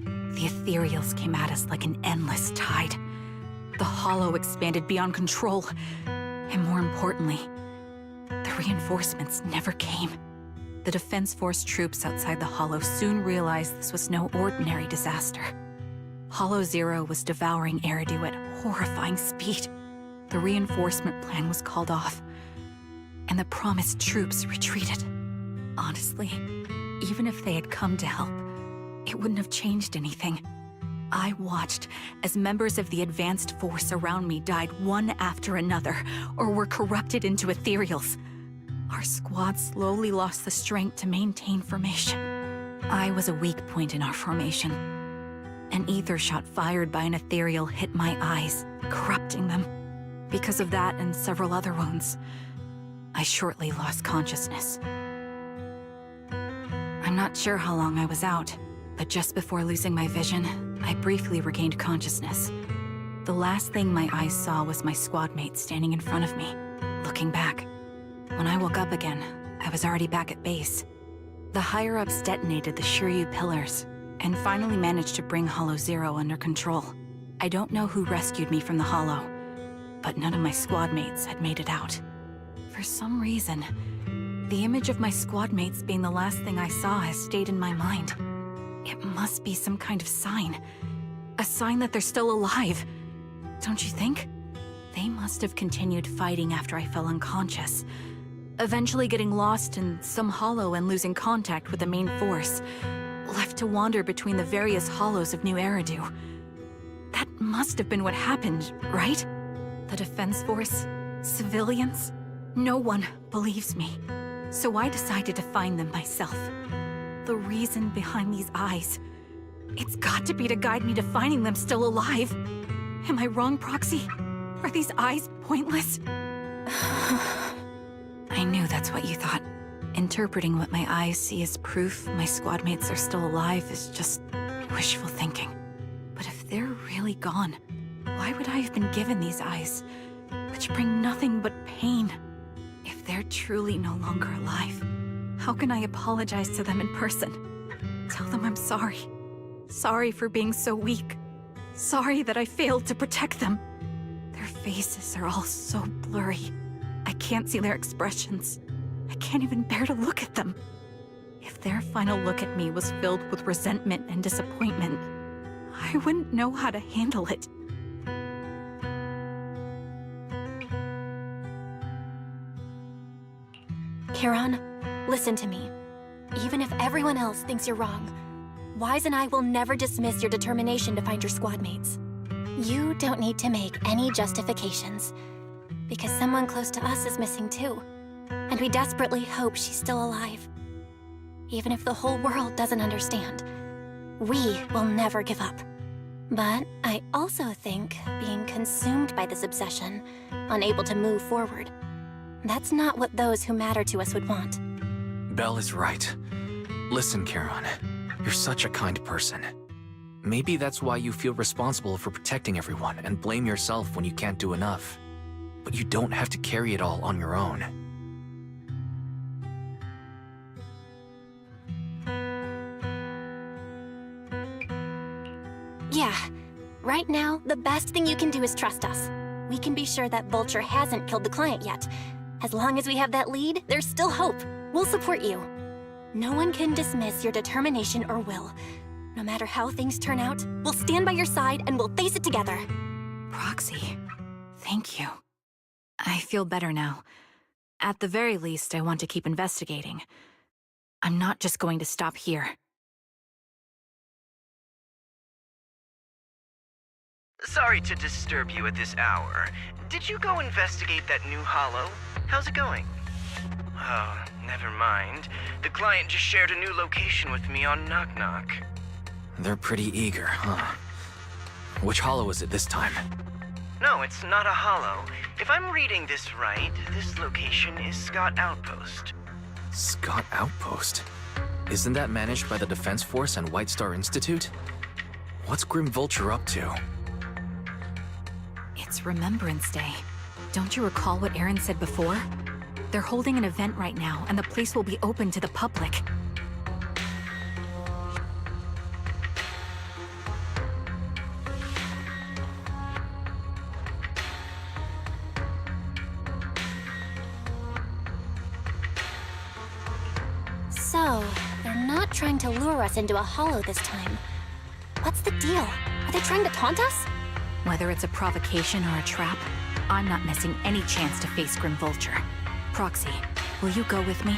The Ethereals came at us like an endless tide. The Hollow expanded beyond control, and more importantly, the reinforcements never came. The Defense Force troops outside the Hollow soon realized this was no ordinary disaster. Hollow Zero was devouring Eridu at horrifying speed. The reinforcement plan was called off, and the promised troops retreated. Honestly, even if they had come to help, it wouldn't have changed anything. I watched as members of the advanced force around me died one after another, or were corrupted into ethereals. Our squad slowly lost the strength to maintain formation. I was a weak point in our formation. An ether shot fired by an ethereal hit my eyes, corrupting them. Because of that and several other wounds, I shortly lost consciousness. I'm not sure how long I was out, but just before losing my vision, I briefly regained consciousness. The last thing my eyes saw was my squad mate standing in front of me, looking back. When I woke up again, I was already back at base. The higher-ups detonated the Shiryu pillars, and finally managed to bring Hollow Zero under control. I don't know who rescued me from the Hollow, but none of my squad mates had made it out. For some reason, the image of my squad mates being the last thing I saw has stayed in my mind. It must be some kind of sign. A sign that they're still alive. Don't you think? They must have continued fighting after I fell unconscious, eventually getting lost in some hollow and losing contact with the main force, left to wander between the various hollows of New Eridu. That must have been what happened, right? The Defense Force? Civilians? No one believes me. So I decided to find them myself. The reason behind these eyes. It's got to be to guide me to finding them still alive. Am I wrong, Proxy? Are these eyes pointless? I knew that's what you thought. Interpreting what my eyes see as proof my squad mates are still alive is just wishful thinking. But if they're really gone, why would I have been given these eyes, which bring nothing but pain? If they're truly no longer alive, how can I apologize to them in person? Tell them I'm sorry. Sorry for being so weak. Sorry that I failed to protect them. Their faces are all so blurry. I can't see their expressions. I can't even bear to look at them. If their final look at me was filled with resentment and disappointment, I wouldn't know how to handle it. Kiran, listen to me. Even if everyone else thinks you're wrong, Wise and I will never dismiss your determination to find your squad mates. You don't need to make any justifications, because someone close to us is missing too, and we desperately hope she's still alive. Even if the whole world doesn't understand, we will never give up. But I also think being consumed by this obsession, unable to move forward, that's not what those who matter to us would want. Belle is right. Listen, Kiran, you're such a kind person. Maybe that's why you feel responsible for protecting everyone and blame yourself when you can't do enough. But you don't have to carry it all on your own. Yeah, right now, the best thing you can do is trust us. We can be sure that Vulture hasn't killed the client yet. As long as we have that lead, there's still hope. We'll support you. No one can dismiss your determination or will. No matter how things turn out, we'll stand by your side and we'll face it together. Proxy, thank you. I feel better now. At the very least, I want to keep investigating. I'm not just going to stop here. Sorry to disturb you at this hour. Did you go investigate that new hollow? How's it going? Oh, never mind. The client just shared a new location with me on Knock Knock. They're pretty eager, huh? Which hollow is it this time? No, it's not a hollow. If I'm reading this right, this location is Scott Outpost. Scott Outpost? Isn't that managed by the Defense Force and White Star Institute? What's Grim Vulture up to? It's Remembrance Day. Don't you recall what Aaron said before? They're holding an event right now, and the place will be open to the public. So, they're not trying to lure us into a hollow this time. What's the deal? Are they trying to taunt us? Whether it's a provocation or a trap, I'm not missing any chance to face Grim Vulture. Proxy, will you go with me?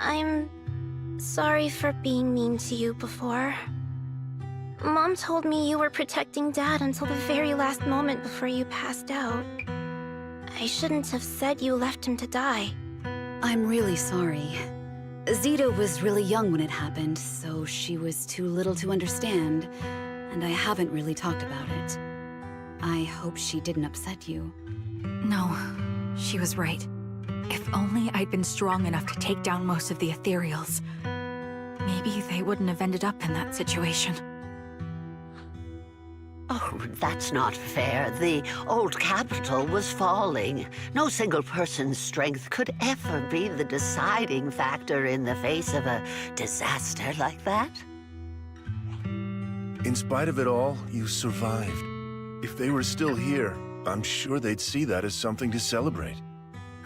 I'm sorry for being mean to you before. Mom told me you were protecting Dad until the very last moment before you passed out. I shouldn't have said you left him to die. I'm really sorry. Zeta was really young when it happened, so she was too little to understand, and I haven't really talked about it. I hope she didn't upset you. No, she was right. If only I'd been strong enough to take down most of the ethereals, maybe they wouldn't have ended up in that situation. Oh, that's not fair. The old capital was falling. No single person's strength could ever be the deciding factor in the face of a disaster like that. In spite of it all, you survived. If they were still here, I'm sure they'd see that as something to celebrate.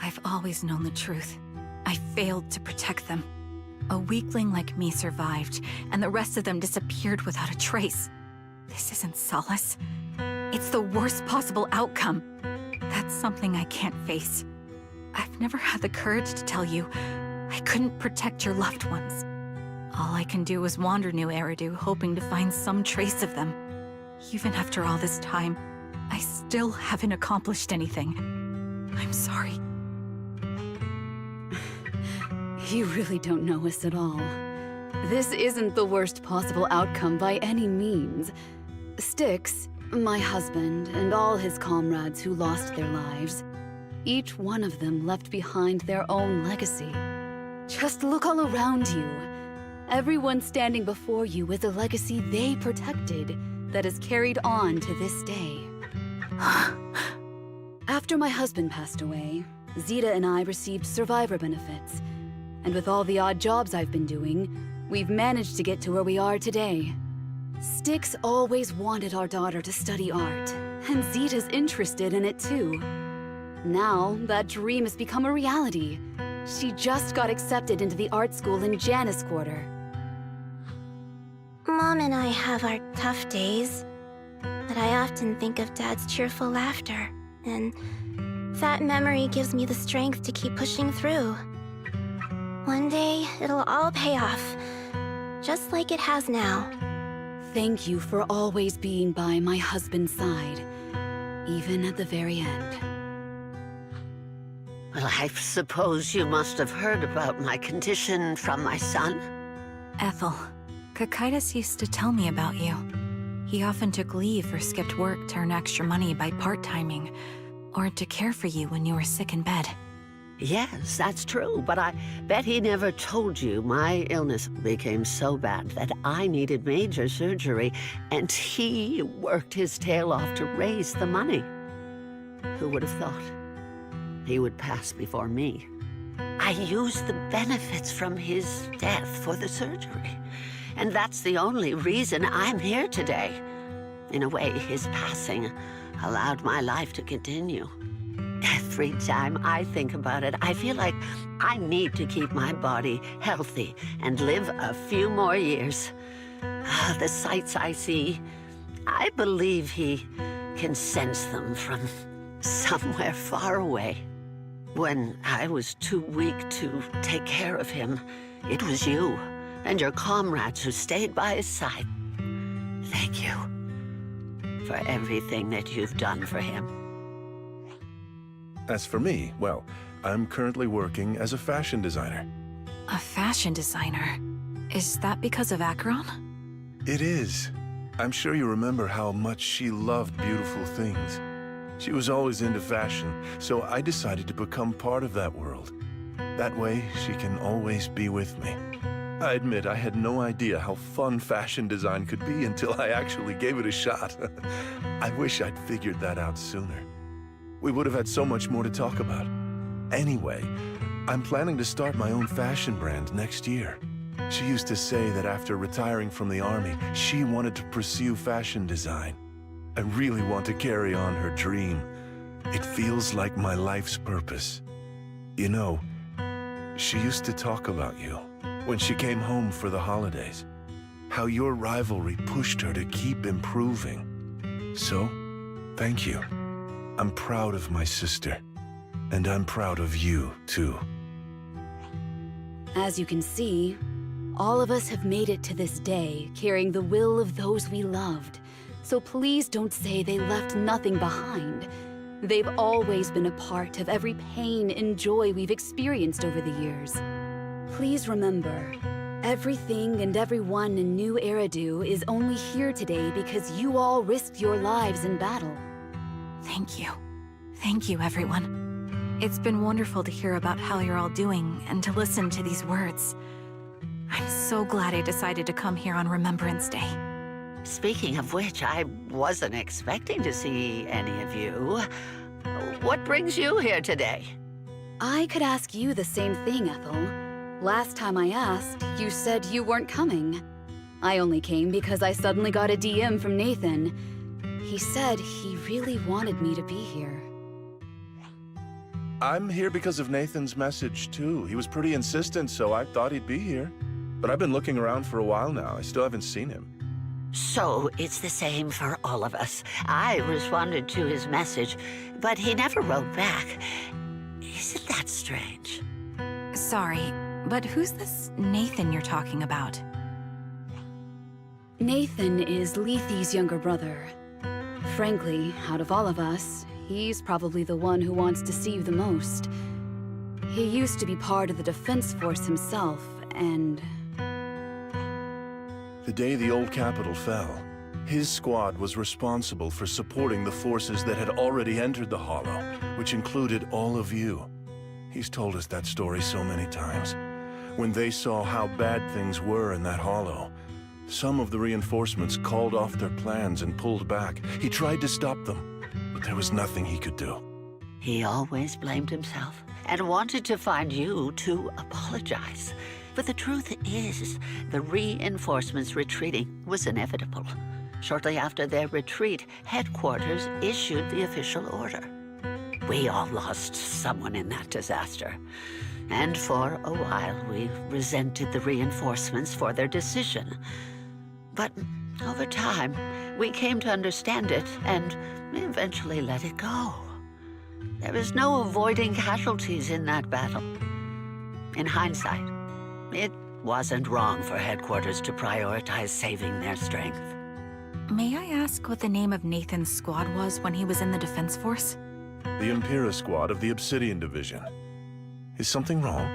I've always known the truth. I failed to protect them. A weakling like me survived, and the rest of them disappeared without a trace. This isn't solace. It's the worst possible outcome. That's something I can't face. I've never had the courage to tell you I couldn't protect your loved ones. All I can do is wander New Eridu, hoping to find some trace of them. Even after all this time, I still haven't accomplished anything. I'm sorry. You really don't know us at all. This isn't the worst possible outcome by any means. Styx, my husband, and all his comrades who lost their lives, each one of them left behind their own legacy. Just look all around you. Everyone standing before you is a legacy they protected that is carried on to this day. After my husband passed away, Zeta and I received survivor benefits. And with all the odd jobs I've been doing, we've managed to get to where we are today. Styx always wanted our daughter to study art, and Zeta's interested in it too. Now, that dream has become a reality. She just got accepted into the art school in Janus Quarter. Mom and I have our tough days, but I often think of Dad's cheerful laughter, and that memory gives me the strength to keep pushing through. One day, it'll all pay off, just like it has now. Thank you for always being by my husband's side, even at the very end. Well, I suppose you must have heard about my condition from my son. Ethel, Kakaitis used to tell me about you. He often took leave or skipped work to earn extra money by part-timing, or to care for you when you were sick in bed. Yes, that's true, but I bet he never told you my illness became so bad that I needed major surgery, and he worked his tail off to raise the money. Who would have thought he would pass before me? I used the benefits from his death for the surgery, and that's the only reason I'm here today. In a way, his passing allowed my life to continue. Every time I think about it, I feel like I need to keep my body healthy and live a few more years. The sights I see, I believe he can sense them from somewhere far away. When I was too weak to take care of him, it was you and your comrades who stayed by his side. Thank you for everything that you've done for him. As for me, well, I'm currently working as a fashion designer. A fashion designer? Is that because of Acheron? It is. I'm sure you remember how much she loved beautiful things. She was always into fashion, so I decided to become part of that world. That way, she can always be with me. I admit I had no idea how fun fashion design could be until I actually gave it a shot. I wish I'd figured that out sooner. We would have had so much more to talk about. Anyway, I'm planning to start my own fashion brand next year. She used to say that after retiring from the army, she wanted to pursue fashion design. I really want to carry on her dream. It feels like my life's purpose. You know, she used to talk about you when she came home for the holidays. How your rivalry pushed her to keep improving. So, thank you. I'm proud of my sister. And I'm proud of you, too. As you can see, all of us have made it to this day, carrying the will of those we loved. So please don't say they left nothing behind. They've always been a part of every pain and joy we've experienced over the years. Please remember, everything and everyone in New Eridu is only here today because you all risked your lives in battle. Thank you. Thank you, everyone. It's been wonderful to hear about how you're all doing and to listen to these words. I'm so glad I decided to come here on Remembrance Day. Speaking of which, I wasn't expecting to see any of you. What brings you here today? I could ask you the same thing, Ethel. Last time I asked, you said you weren't coming. I only came because I suddenly got a DM from Nathan. He said he really wanted me to be here. I'm here because of Nathan's message, too. He was pretty insistent, so I thought he'd be here. But I've been looking around for a while now. I still haven't seen him. So it's the same for all of us. I responded to his message, but he never wrote back. Isn't that strange? Sorry, but who's this Nathan you're talking about? Nathan is Lethe's younger brother. Frankly, out of all of us, he's probably the one who wants to see you the most. He used to be part of the Defense Force himself, and... The day the old capital fell, his squad was responsible for supporting the forces that had already entered the Hollow, which included all of you. He's told us that story so many times. When they saw how bad things were in that Hollow, some of the reinforcements called off their plans and pulled back. He tried to stop them, but there was nothing he could do. He always blamed himself and wanted to find you to apologize. But the truth is, the reinforcements retreating was inevitable. Shortly after their retreat, headquarters issued the official order. We all lost someone in that disaster. And for a while, we resented the reinforcements for their decision. But over time, we came to understand it and eventually let it go. There was no avoiding casualties in that battle. In hindsight, it wasn't wrong for headquarters to prioritize saving their strength. May I ask what the name of Nathan's squad was when he was in the Defense Force? The Impera squad of the Obsidian Division. Is something wrong?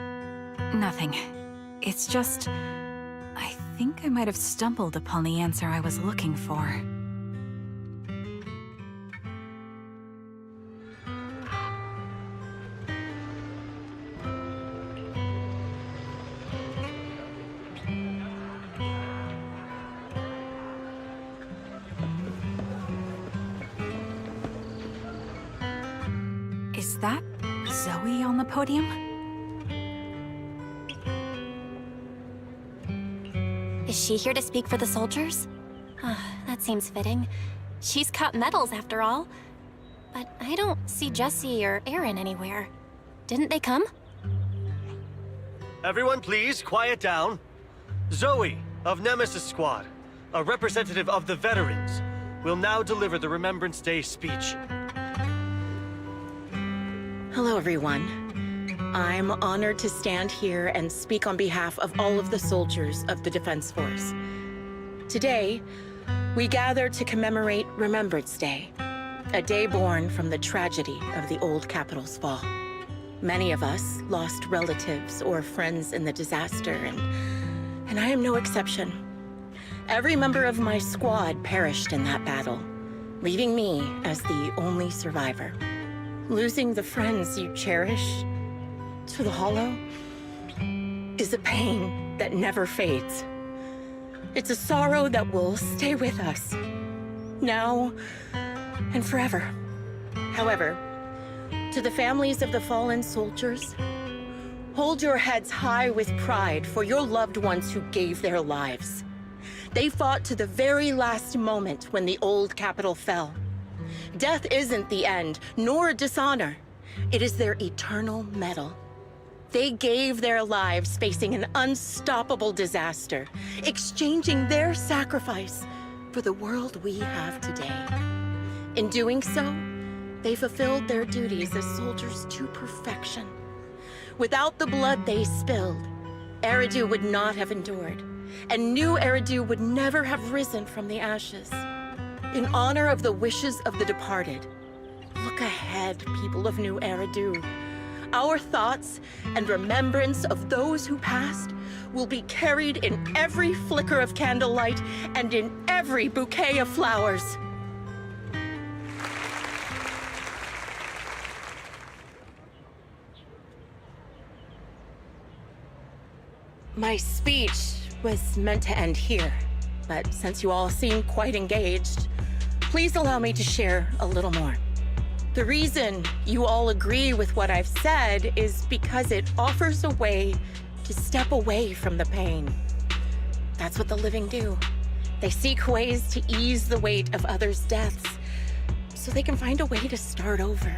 Nothing. It's just... I think I might have stumbled upon the answer I was looking for. Is that Zoe on the podium? Is she here to speak for the soldiers? That seems fitting. She's got medals, after all. But I don't see Jesse or Aaron anywhere. Didn't they come? Everyone please, quiet down. Zoe, of Nemesis Squad, a representative of the veterans, will now deliver the Remembrance Day speech. Hello, everyone. I'm honored to stand here and speak on behalf of all of the soldiers of the Defense Force. Today, we gather to commemorate Remembrance Day, a day born from the tragedy of the old capital's fall. Many of us lost relatives or friends in the disaster, and I am no exception. Every member of my squad perished in that battle, leaving me as the only survivor. Losing the friends you cherish to the Hollow is a pain that never fades. It's a sorrow that will stay with us, now and forever. However, to the families of the fallen soldiers, hold your heads high with pride for your loved ones who gave their lives. They fought to the very last moment when the old capital fell. Death isn't the end, nor dishonor. It is their eternal medal. They gave their lives facing an unstoppable disaster, exchanging their sacrifice for the world we have today. In doing so, they fulfilled their duties as soldiers to perfection. Without the blood they spilled, Eridu would not have endured, and new Eridu would never have risen from the ashes. In honor of the wishes of the departed, look ahead, people of New Eridu. Our thoughts and remembrance of those who passed will be carried in every flicker of candlelight and in every bouquet of flowers. My speech was meant to end here, but since you all seem quite engaged, please allow me to share a little more. The reason you all agree with what I've said is because it offers a way to step away from the pain. That's what the living do. They seek ways to ease the weight of others' deaths so they can find a way to start over.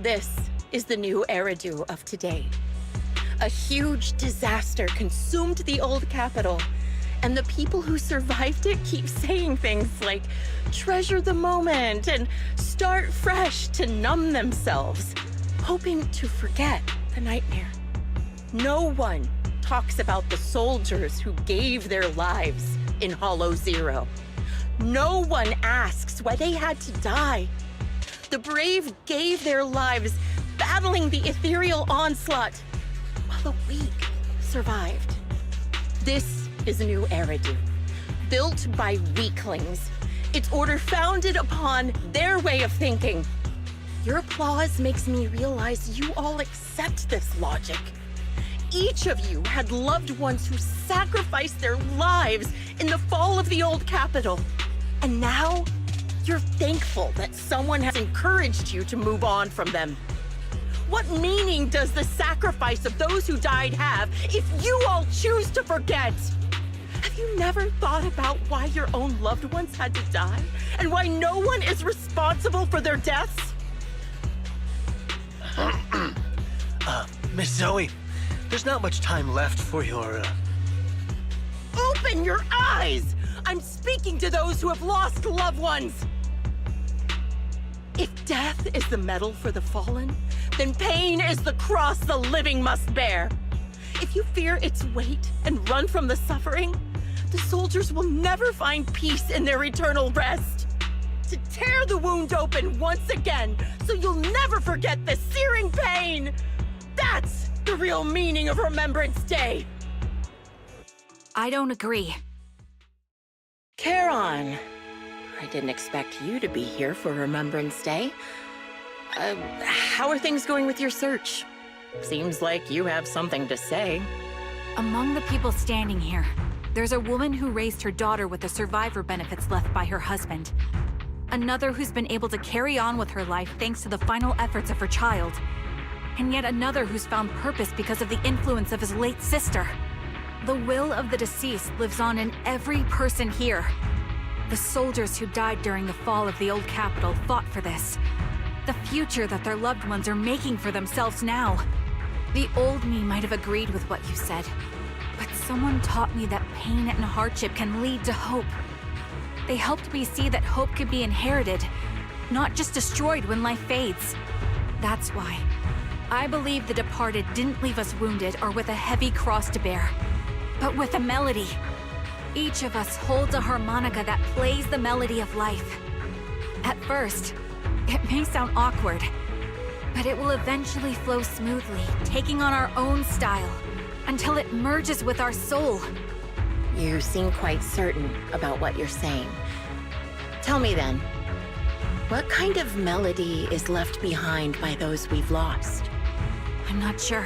This is the new Eridu of today. A huge disaster consumed the old capital, and the people who survived it keep saying things like, treasure the moment and start fresh to numb themselves, hoping to forget the nightmare. No one talks about the soldiers who gave their lives in Hollow Zero. No one asks why they had to die. The brave gave their lives battling the ethereal onslaught, while the weak survived. This is a new Eridu, built by weaklings. Its order founded upon their way of thinking. Your applause makes me realize you all accept this logic. Each of you had loved ones who sacrificed their lives in the fall of the old capital. And now, you're thankful that someone has encouraged you to move on from them. What meaning does the sacrifice of those who died have if you all choose to forget? Have you never thought about why your own loved ones had to die? And why no one is responsible for their deaths? Miss Zoe, there's not much time left for your, Open your eyes! I'm speaking to those who have lost loved ones! If death is the medal for the fallen, then pain is the cross the living must bear. If you fear its weight and run from the suffering, the soldiers will never find peace in their eternal rest. To tear the wound open once again, so you'll never forget the searing pain! That's the real meaning of Remembrance Day! I don't agree. Charon, I didn't expect you to be here for Remembrance Day. How are things going with your search? Seems like you have something to say. Among the people standing here, there's a woman who raised her daughter with the survivor benefits left by her husband. Another who's been able to carry on with her life thanks to the final efforts of her child. And yet another who's found purpose because of the influence of his late sister. The will of the deceased lives on in every person here. The soldiers who died during the fall of the old capital fought for this. The future that their loved ones are making for themselves now. The old me might have agreed with what you said, but someone taught me that pain and hardship can lead to hope. They helped me see that hope could be inherited, not just destroyed when life fades. That's why I believe the departed didn't leave us wounded or with a heavy cross to bear, but with a melody. Each of us holds a harmonica that plays the melody of life. At first, it may sound awkward, but it will eventually flow smoothly, taking on our own style, until it merges with our soul. You seem quite certain about what you're saying. Tell me then, what kind of melody is left behind by those we've lost? I'm not sure.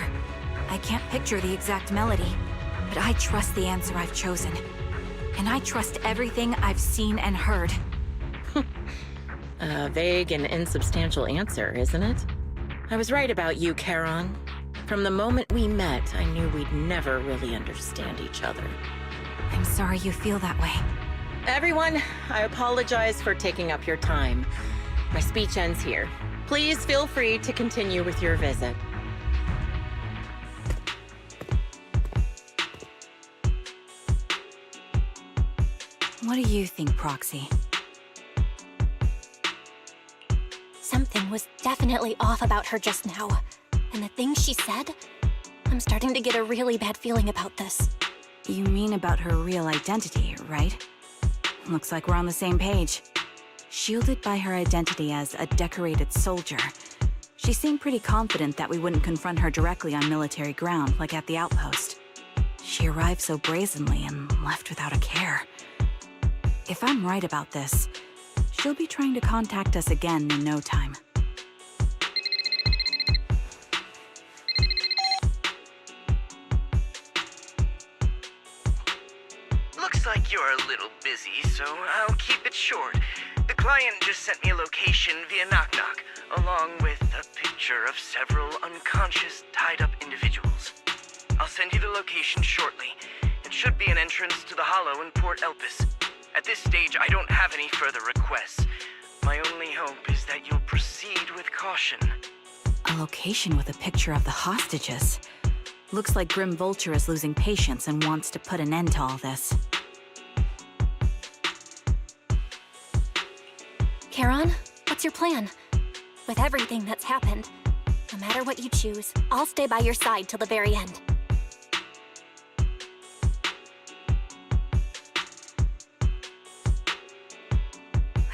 I can't picture the exact melody, but I trust the answer I've chosen. And I trust everything I've seen and heard. A vague and insubstantial answer, isn't it? I was right about you, Charon. From the moment we met, I knew we'd never really understand each other. I'm sorry you feel that way. Everyone, I apologize for taking up your time. My speech ends here. Please feel free to continue with your visit. What do you think, Proxy? Something was definitely off about her just now. And the things she said, I'm starting to get a really bad feeling about this. You mean about her real identity, right? Looks like we're on the same page. Shielded by her identity as a decorated soldier, she seemed pretty confident that we wouldn't confront her directly on military ground like at the outpost. She arrived so brazenly and left without a care. If I'm right about this, she'll be trying to contact us again in no time. Looks like you're a little busy, so I'll keep it short. The client just sent me a location via Knock Knock, along with a picture of several unconscious, tied-up individuals. I'll send you the location shortly. It should be an entrance to the Hollow in Port Elpis. At this stage, I don't have any further requests. My only hope is that you'll proceed with caution. A location with a picture of the hostages. Looks like Grim Vulture is losing patience and wants to put an end to all this. Charon, what's your plan? With everything that's happened, no matter what you choose, I'll stay by your side till the very end.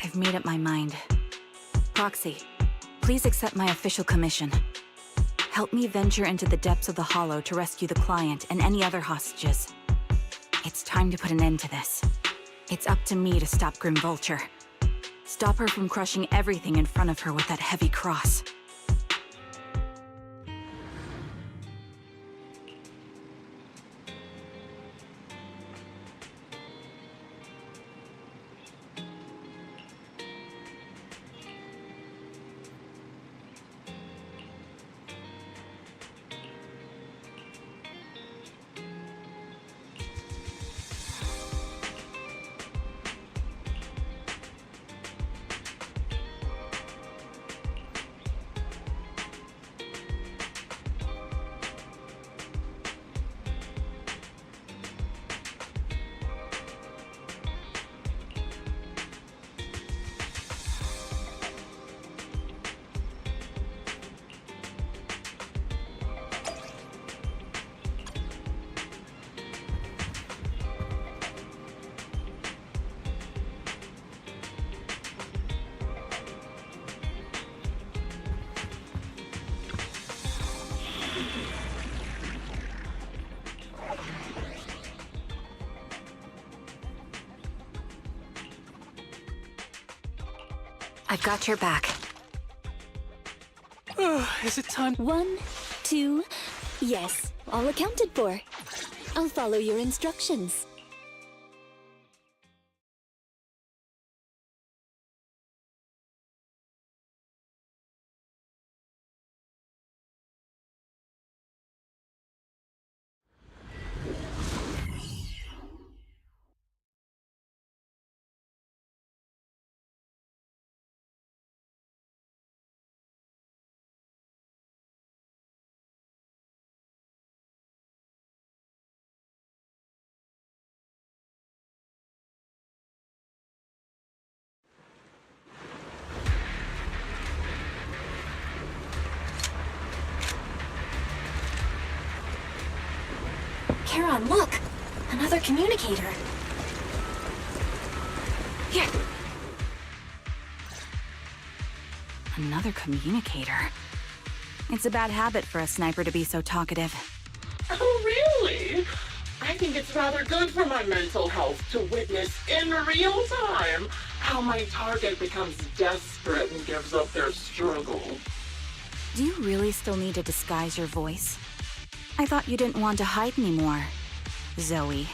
I've made up my mind. Proxy, please accept my official commission. Help me venture into the depths of the Hollow to rescue the client and any other hostages. It's time to put an end to this. It's up to me to stop Grim Vulture. Stop her from crushing everything in front of her with that heavy cross. I've got your back. Is it time? 1, 2, yes, all accounted for. I'll follow your instructions. Charon, look! Another communicator. Here. Another communicator. It's a bad habit for a sniper to be so talkative. Oh, really? I think it's rather good for my mental health to witness in real time how my target becomes desperate and gives up their struggle. Do you really still need to disguise your voice? I thought you didn't want to hide anymore, Zoe.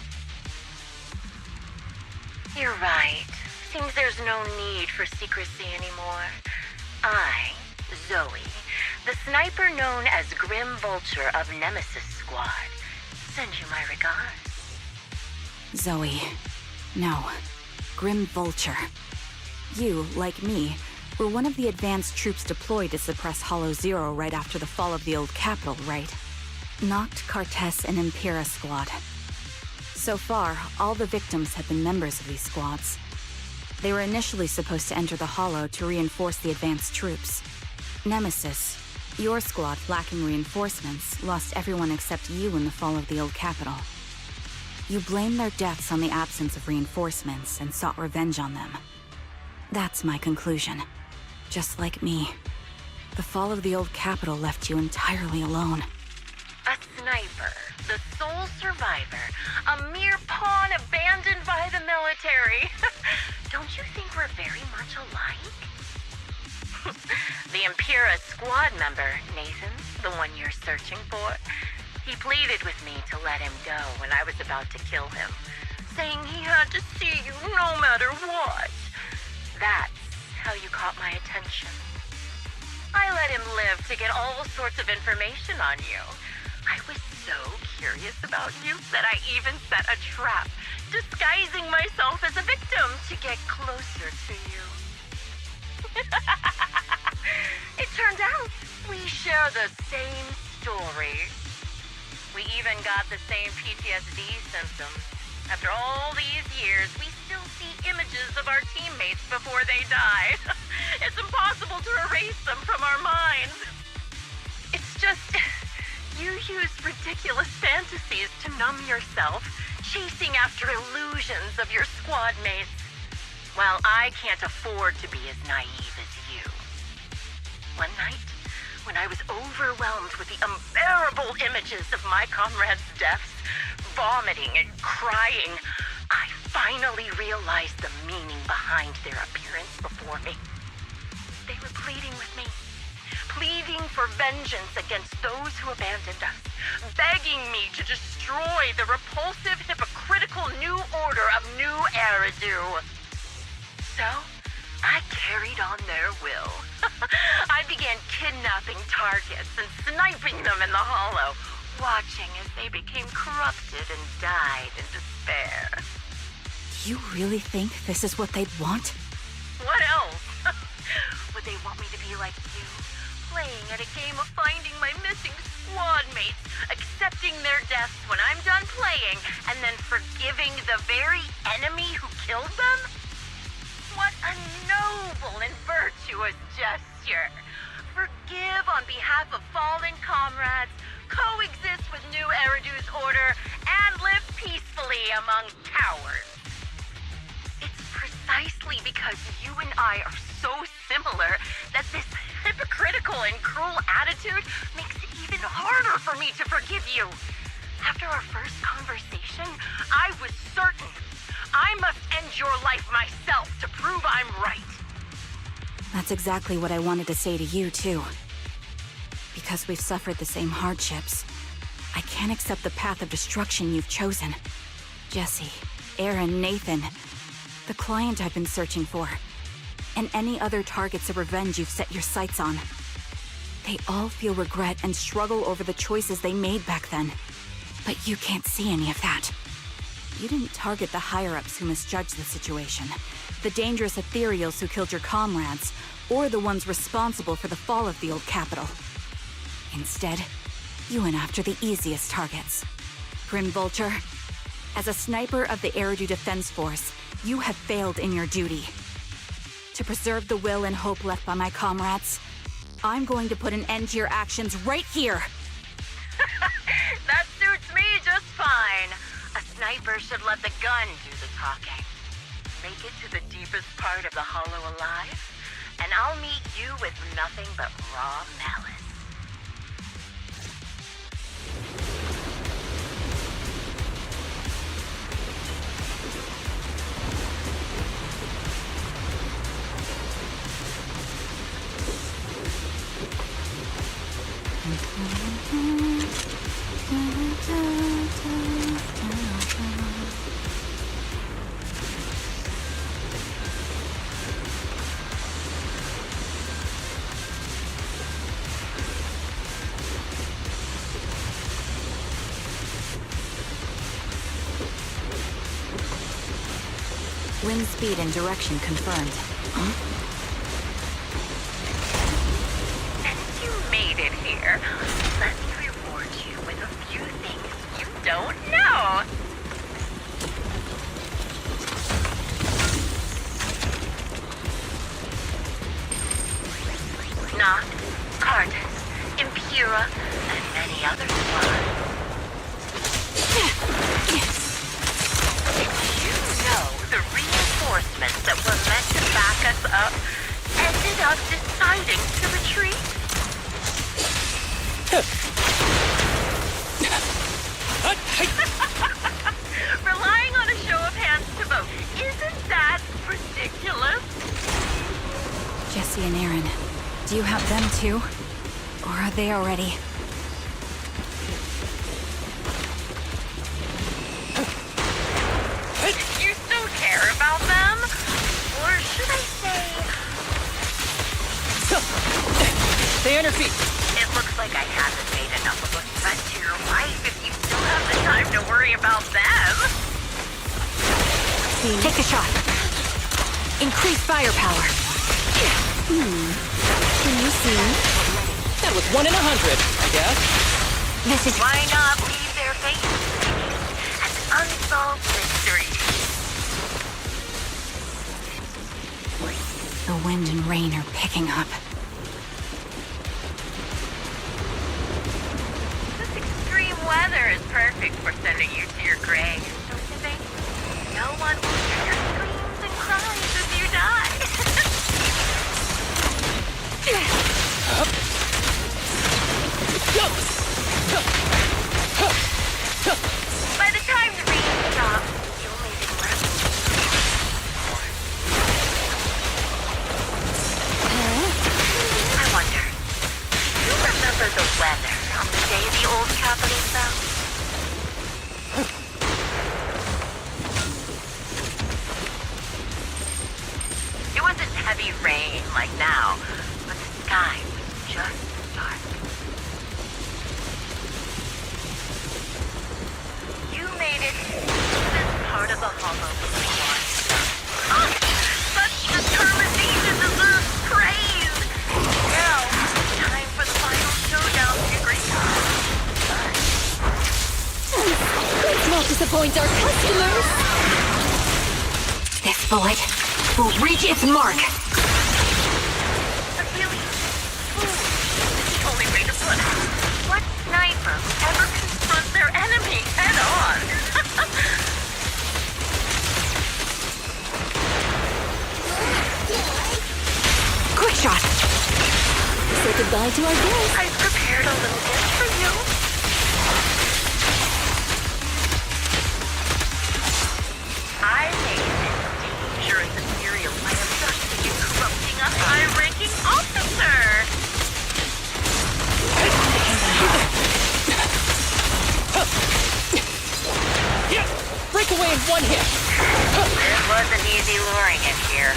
You're right. Seems there's no need for secrecy anymore. I, Zoe, the sniper known as Grim Vulture of Nemesis Squad, send you my regards. Zoe. No. Grim Vulture. You, like me, were one of the advanced troops deployed to suppress Hollow Zero right after the fall of the old capital, right? Noct, Cartes, and Impera Squad. So far, all the victims have been members of these squads. They were initially supposed to enter the Hollow to reinforce the advanced troops. Nemesis, Your squad, lacking reinforcements, lost everyone except you in the fall of the old capital. You blamed their deaths on the absence of reinforcements and sought revenge on them. That's my conclusion. Just like me. The fall of the old capital left you entirely alone. A sniper, the sole survivor, a mere pawn abandoned by the military. Don't you think we're very much alike? The Impera squad member, Nathan, the one you're searching for, he pleaded with me to let him go when I was about to kill him, saying he had to see you no matter what. That's how you caught my attention. I let him live to get all sorts of information on you. I was so curious about you that I even set a trap, disguising myself as a victim to get closer to you. It turned out we share the same story. We even got the same PTSD symptoms. After all these years, we still see images of our teammates before they die. It's impossible to erase them from our minds. It's just, you use ridiculous fantasies to numb yourself, chasing after illusions of your squad mates. While I can't afford to be as naive as you. One night, when I was overwhelmed with the unbearable images of my comrades' deaths, vomiting and crying, I finally realized the meaning behind their appearance before me. They were pleading with me, pleading for vengeance against those who abandoned us, begging me to destroy the repulsive, hypocritical new order of New Eridu. So, I carried on their will. I began kidnapping targets and sniping them in the hollow, watching as they became corrupted and died in despair. Do you really think this is what they'd want? What else? Would they want me to be like you, playing at a game of finding my missing squad mates, accepting their deaths when I'm done playing, and then forgiving the very enemy who killed them? What a noble and virtuous gesture! Forgive on behalf of fallen comrades, coexist with New Eridu's order, and live peacefully among cowards. It's precisely because you and I are so similar that this hypocritical and cruel attitude makes it even harder for me to forgive you. After our first conversation, I was certain I must end your life myself to prove I'm right. That's exactly what I wanted to say to you, too. Because we've suffered the same hardships, I can't accept the path of destruction you've chosen. Jesse, Aaron, Nathan, the client I've been searching for, and any other targets of revenge you've set your sights on. They all feel regret and struggle over the choices they made back then. But you can't see any of that. You didn't target the higher-ups who misjudged the situation, the dangerous ethereals who killed your comrades, or the ones responsible for the fall of the old capital. Instead, you went after the easiest targets. Grim Vulture, as a sniper of the Eridu Defense Force, you have failed in your duty. To preserve the will and hope left by my comrades, I'm going to put an end to your actions right here! That suits me just fine. A sniper should let the gun do the talking. Make it to the deepest part of the hollow alive, and I'll meet you with nothing but raw malice. Wind speed and direction confirmed. Since you made it here, let me reward you with a few things you don't know. Noct, Cardus, Kira, and many others were. You know, the reinforcements that were meant to back us up ended up deciding to retreat. Relying on a show of hands to vote, isn't that ridiculous? Jesse and Aaron, do you have them too? Or are they already? You still care about them? Or should I say... Stay on your feet. It looks like I haven't made enough of a threat to your wife if you still have the time to worry about them. Take a shot. Increase firepower. Can you see? That was 1 in 100, I guess. This is... Why not leave their faces as unsolved mysteries? The wind and rain are picking up. This extreme weather is perfect for sending you to your grave, don't you think? No one will hear your screams and cries as you die. By the time the rain stops, you'll leave it left. I wonder, do you remember the weather on the day the old capital fell? It wasn't heavy rain like now, but the sky was just dark. You made it to this part of the hollow before. Oh, such determination deserves praise! Now, time for the final showdown to agree on. Let's not disappoint our customers! This bullet will reach its mark. But really, the only way to put it. What sniper ever confronts their enemy head on? Quick shot. Say goodbye to our guests. I've prepared a little gift for you. I made this dangerous material by abducting and corrupting a high-ranking officer. Yeah, break away in one hit. It wasn't easy luring it here.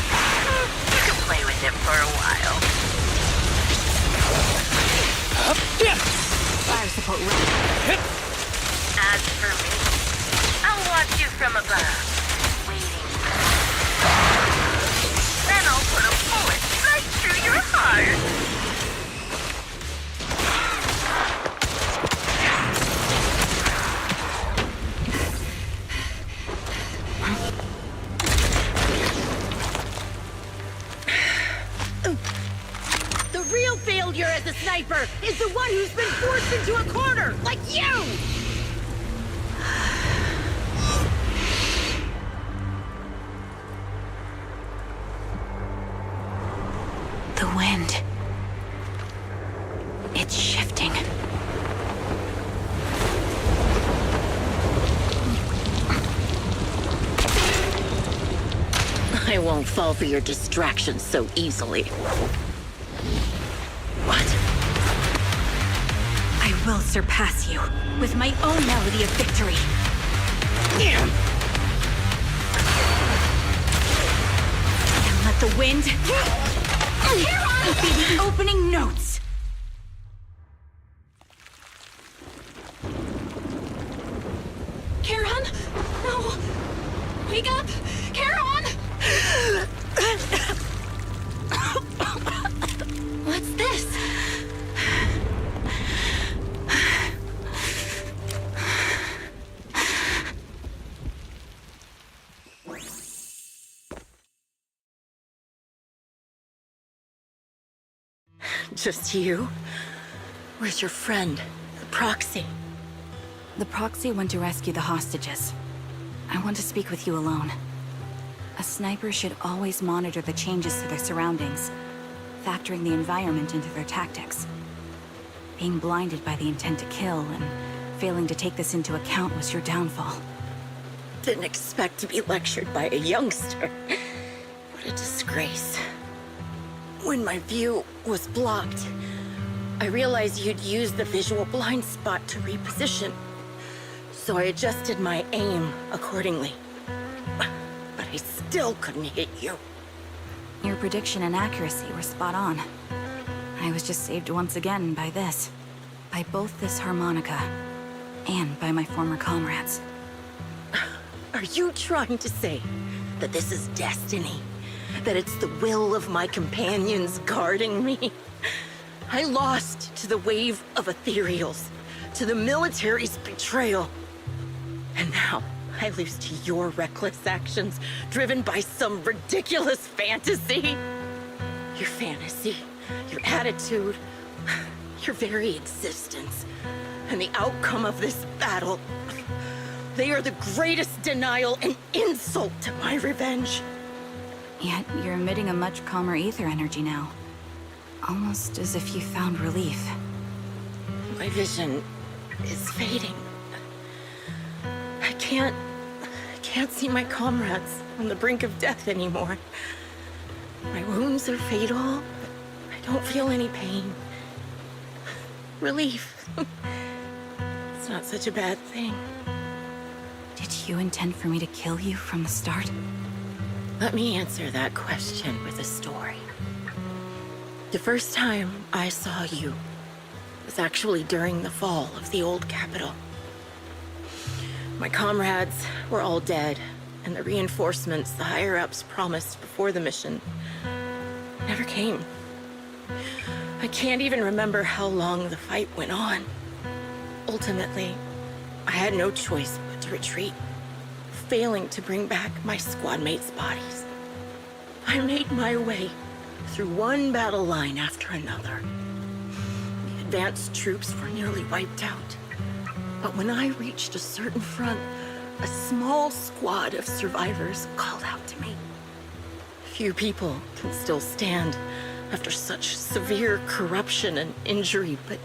You can play with it for a while. Fire support ready. As for me, I'll watch you from above, waiting. Then I'll put a bullet right through your heart. The real failure as a sniper is the one who's been forced into a corner, like you! The wind. It's shifting. I won't fall for your distractions so easily. What? I will surpass you with my own melody of victory. And let the wind be the opening notes. Karen? No! Wake up! Karen! What's this? Just you? Where's your friend, the proxy? The proxy went to rescue the hostages. I want to speak with you alone. A sniper should always monitor the changes to their surroundings, factoring the environment into their tactics. Being blinded by the intent to kill and failing to take this into account was your downfall. Didn't expect to be lectured by a youngster. What a disgrace. When my view was blocked, I realized you'd used the visual blind spot to reposition. So I adjusted my aim accordingly. But I still couldn't hit you. Your prediction and accuracy were spot on. I was just saved once again by this. By both this harmonica, and by my former comrades. Are you trying to say that this is destiny? That it's the will of my companions guarding me? I lost to the wave of ethereals, to the military's betrayal. And now I lose to your reckless actions, driven by some ridiculous fantasy. Your fantasy, your attitude, your very existence, and the outcome of this battle. They are the greatest denial and insult to my revenge. Yet you're emitting a much calmer ether energy now. Almost as if you found relief. My vision is fading. I can't see my comrades on the brink of death anymore. My wounds are fatal, but I don't feel any pain. Relief. It's not such a bad thing. Did you intend for me to kill you from the start? Let me answer that question with a story. The first time I saw you was actually during the fall of the old capital. My comrades were all dead, and the reinforcements the higher-ups promised before the mission never came. I can't even remember how long the fight went on. Ultimately, I had no choice but to retreat, failing to bring back my squad mates' bodies. I made my way through one battle line after another. The advanced troops were nearly wiped out. But when I reached a certain front, a small squad of survivors called out to me. Few people can still stand after such severe corruption and injury, but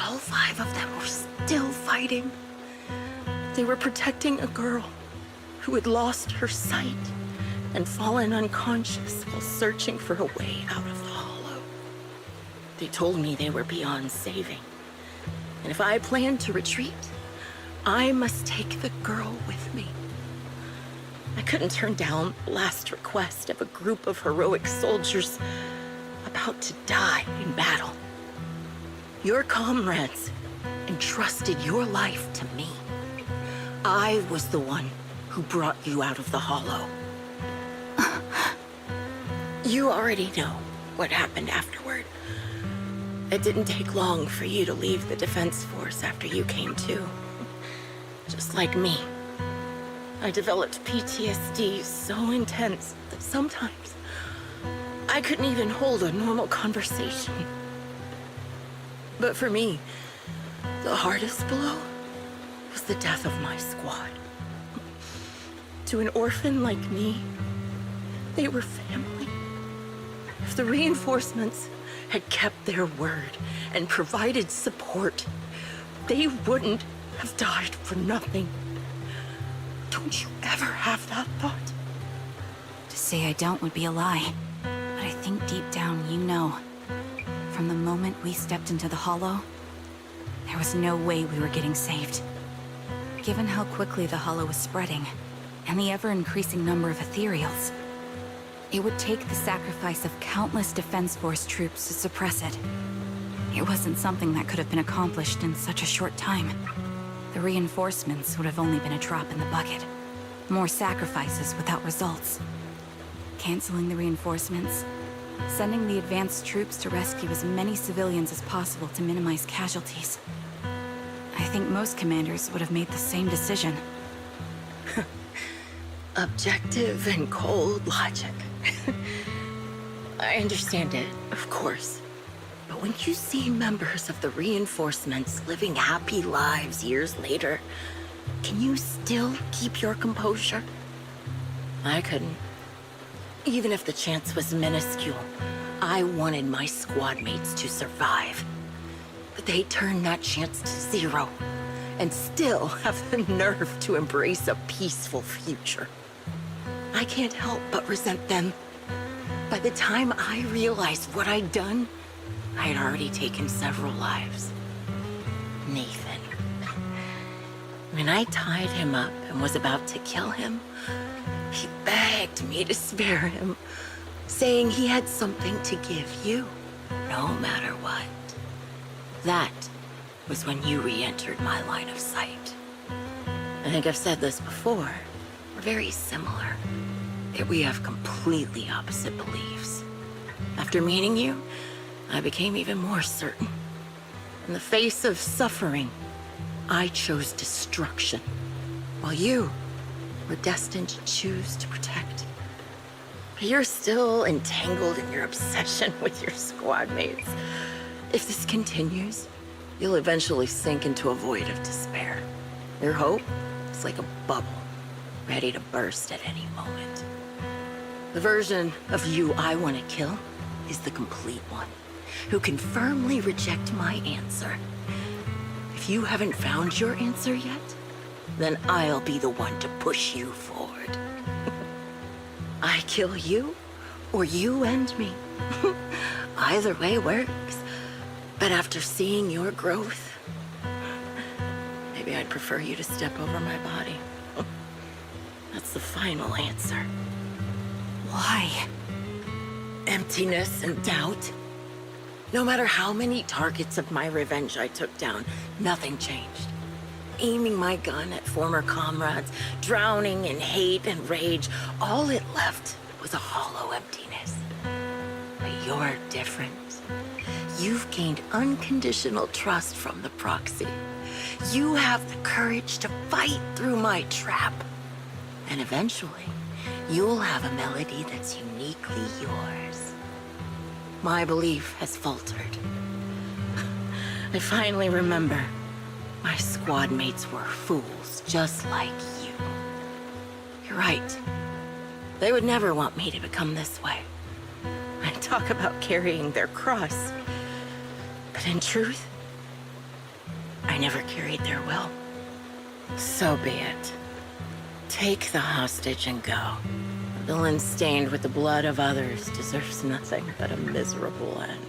all 5 of them were still fighting. They were protecting a girl who had lost her sight and fallen unconscious while searching for a way out of the hollow. They told me they were beyond saving, and if I planned to retreat, I must take the girl with me. I couldn't turn down the last request of a group of heroic soldiers about to die in battle. Your comrades entrusted your life to me. I was the one who brought you out of the hollow. You already know what happened afterward. It didn't take long for you to leave the Defense Force after you came to. Just like me. I developed PTSD so intense that sometimes I couldn't even hold a normal conversation. But for me, the hardest blow was the death of my squad. To an orphan like me, they were family. If the reinforcements had kept their word and provided support, they wouldn't have died for nothing. Don't you ever have that thought? To say I don't would be a lie. But I think deep down you know. From the moment we stepped into the hollow, there was no way we were getting saved. Given how quickly the hollow was spreading, and the ever-increasing number of ethereals, it would take the sacrifice of countless Defense Force troops to suppress it. It wasn't something that could have been accomplished in such a short time. The reinforcements would have only been a drop in the bucket. More sacrifices without results. Canceling the reinforcements, sending the advanced troops to rescue as many civilians as possible to minimize casualties. I think most commanders would have made the same decision. Objective and cold logic. I understand it, of course. But when you see members of the reinforcements living happy lives years later, can you still keep your composure? I couldn't. Even if the chance was minuscule, I wanted my squad mates to survive. But they turned that chance to zero, and still have the nerve to embrace a peaceful future. I can't help but resent them. By the time I realized what I'd done, I had already taken several lives. Nathan. When I tied him up and was about to kill him, he begged me to spare him, saying he had something to give you, no matter what. That was when you re-entered my line of sight. I think I've said this before. We're very similar, yet we have completely opposite beliefs. After meeting you, I became even more certain. In the face of suffering, I chose destruction, while you were destined to choose to protect. But you're still entangled in your obsession with your squad mates. If this continues, you'll eventually sink into a void of despair. Your hope is like a bubble, ready to burst at any moment. The version of you I want to kill is the complete one, who can firmly reject my answer. If you haven't found your answer yet, then I'll be the one to push you forward. I kill you, or you end me. Either way works. But after seeing your growth, maybe I'd prefer you to step over my body. That's the final answer. Why? Emptiness and doubt. No matter how many targets of my revenge I took down, nothing changed. Aiming my gun at former comrades, drowning in hate and rage, all it left was a hollow emptiness. But you're different. You've gained unconditional trust from the proxy. You have the courage to fight through my trap. And eventually, you'll have a melody that's uniquely yours. My belief has faltered. I finally remember. My squad mates were fools, just like you. You're right. They would never want me to become this way. I talk about carrying their cross. But in truth, I never carried their will. So be it. Take the hostage and go. A villain stained with the blood of others deserves nothing but a miserable end.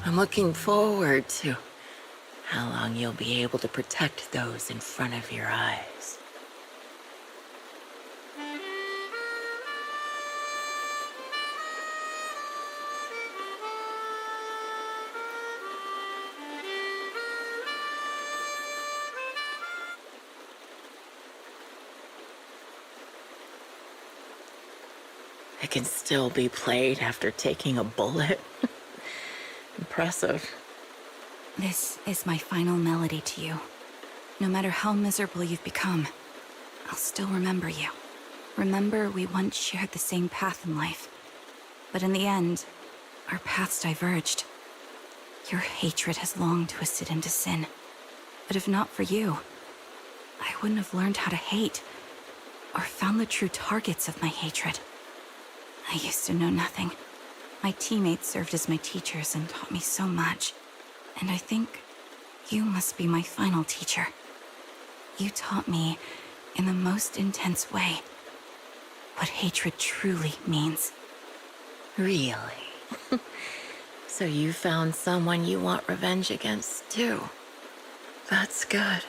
I'm looking forward to how long you'll be able to protect those in front of your eyes. It can still be played after taking a bullet. Impressive. This is my final melody to you. No matter how miserable you've become, I'll still remember you. Remember we once shared the same path in life. But in the end, our paths diverged. Your hatred has long twisted into sin. But if not for you, I wouldn't have learned how to hate, or found the true targets of my hatred. I used to know nothing. My teammates served as my teachers and taught me so much. And I think you must be my final teacher. You taught me, in the most intense way, what hatred truly means. Really? So you found someone you want revenge against, too. That's good.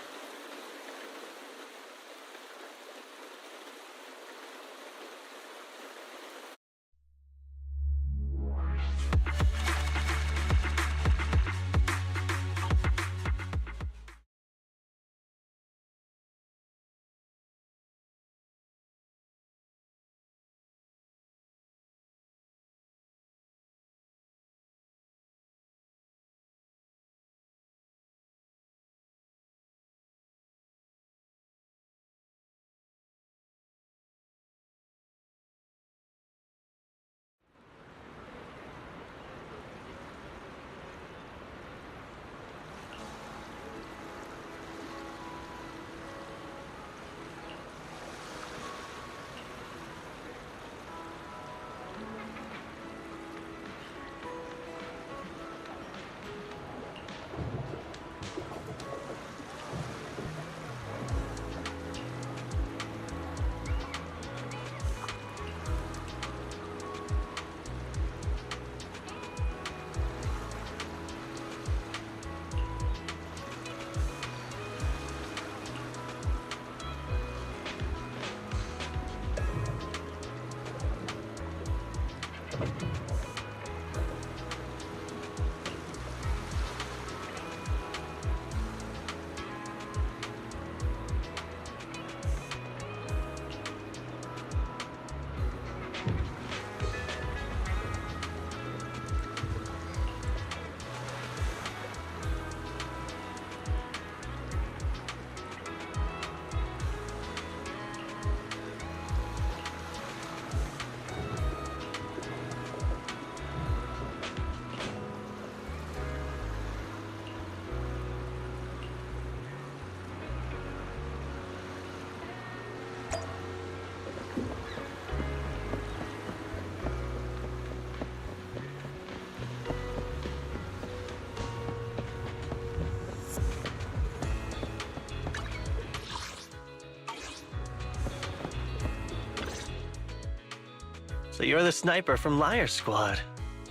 So you're the sniper from Liar Squad.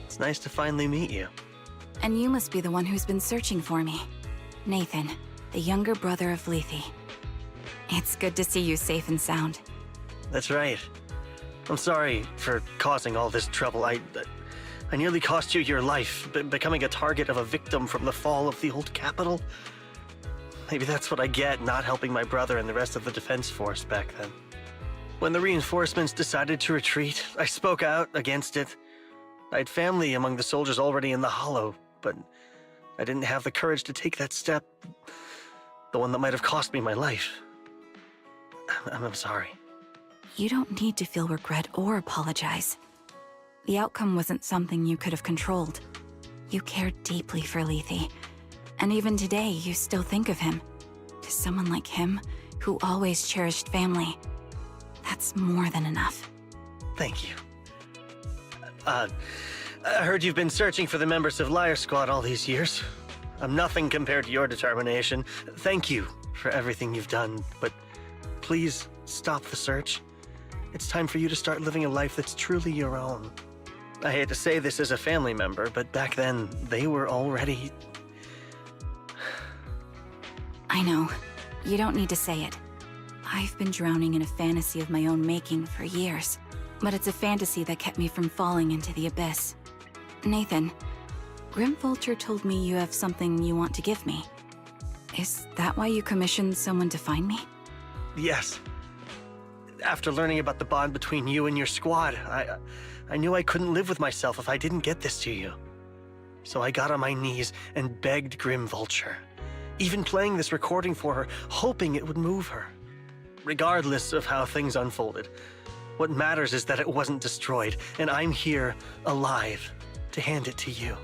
It's nice to finally meet you. And you must be the one who's been searching for me. Nathan, the younger brother of Lethe. It's good to see you safe and sound. That's right. I'm sorry for causing all this trouble. I nearly cost you your life, becoming a target of a victim from the fall of the old capital. Maybe that's what I get not helping my brother and the rest of the defense force back then. When the reinforcements decided to retreat, I spoke out against it. I had family among the soldiers already in the Hollow, but I didn't have the courage to take that step. The one that might have cost me my life. I'm sorry. You don't need to feel regret or apologize. The outcome wasn't something you could have controlled. You cared deeply for Lethe, and even today you still think of him. To someone like him, who always cherished family, that's more than enough. Thank you. I heard you've been searching for the members of Liar Squad all these years. I'm nothing compared to your determination. Thank you for everything you've done, but please stop the search. It's time for you to start living a life that's truly your own. I hate to say this as a family member, but back then, they were already... I know. You don't need to say it. I've been drowning in a fantasy of my own making for years, but it's a fantasy that kept me from falling into the abyss. Nathan, Grim Vulture told me you have something you want to give me. Is that why you commissioned someone to find me? Yes. After learning about the bond between you and your squad, I knew I couldn't live with myself if I didn't get this to you. So I got on my knees and begged Grim Vulture, even playing this recording for her, hoping it would move her. Regardless of how things unfolded, what matters is that it wasn't destroyed, and I'm here, alive, to hand it to you.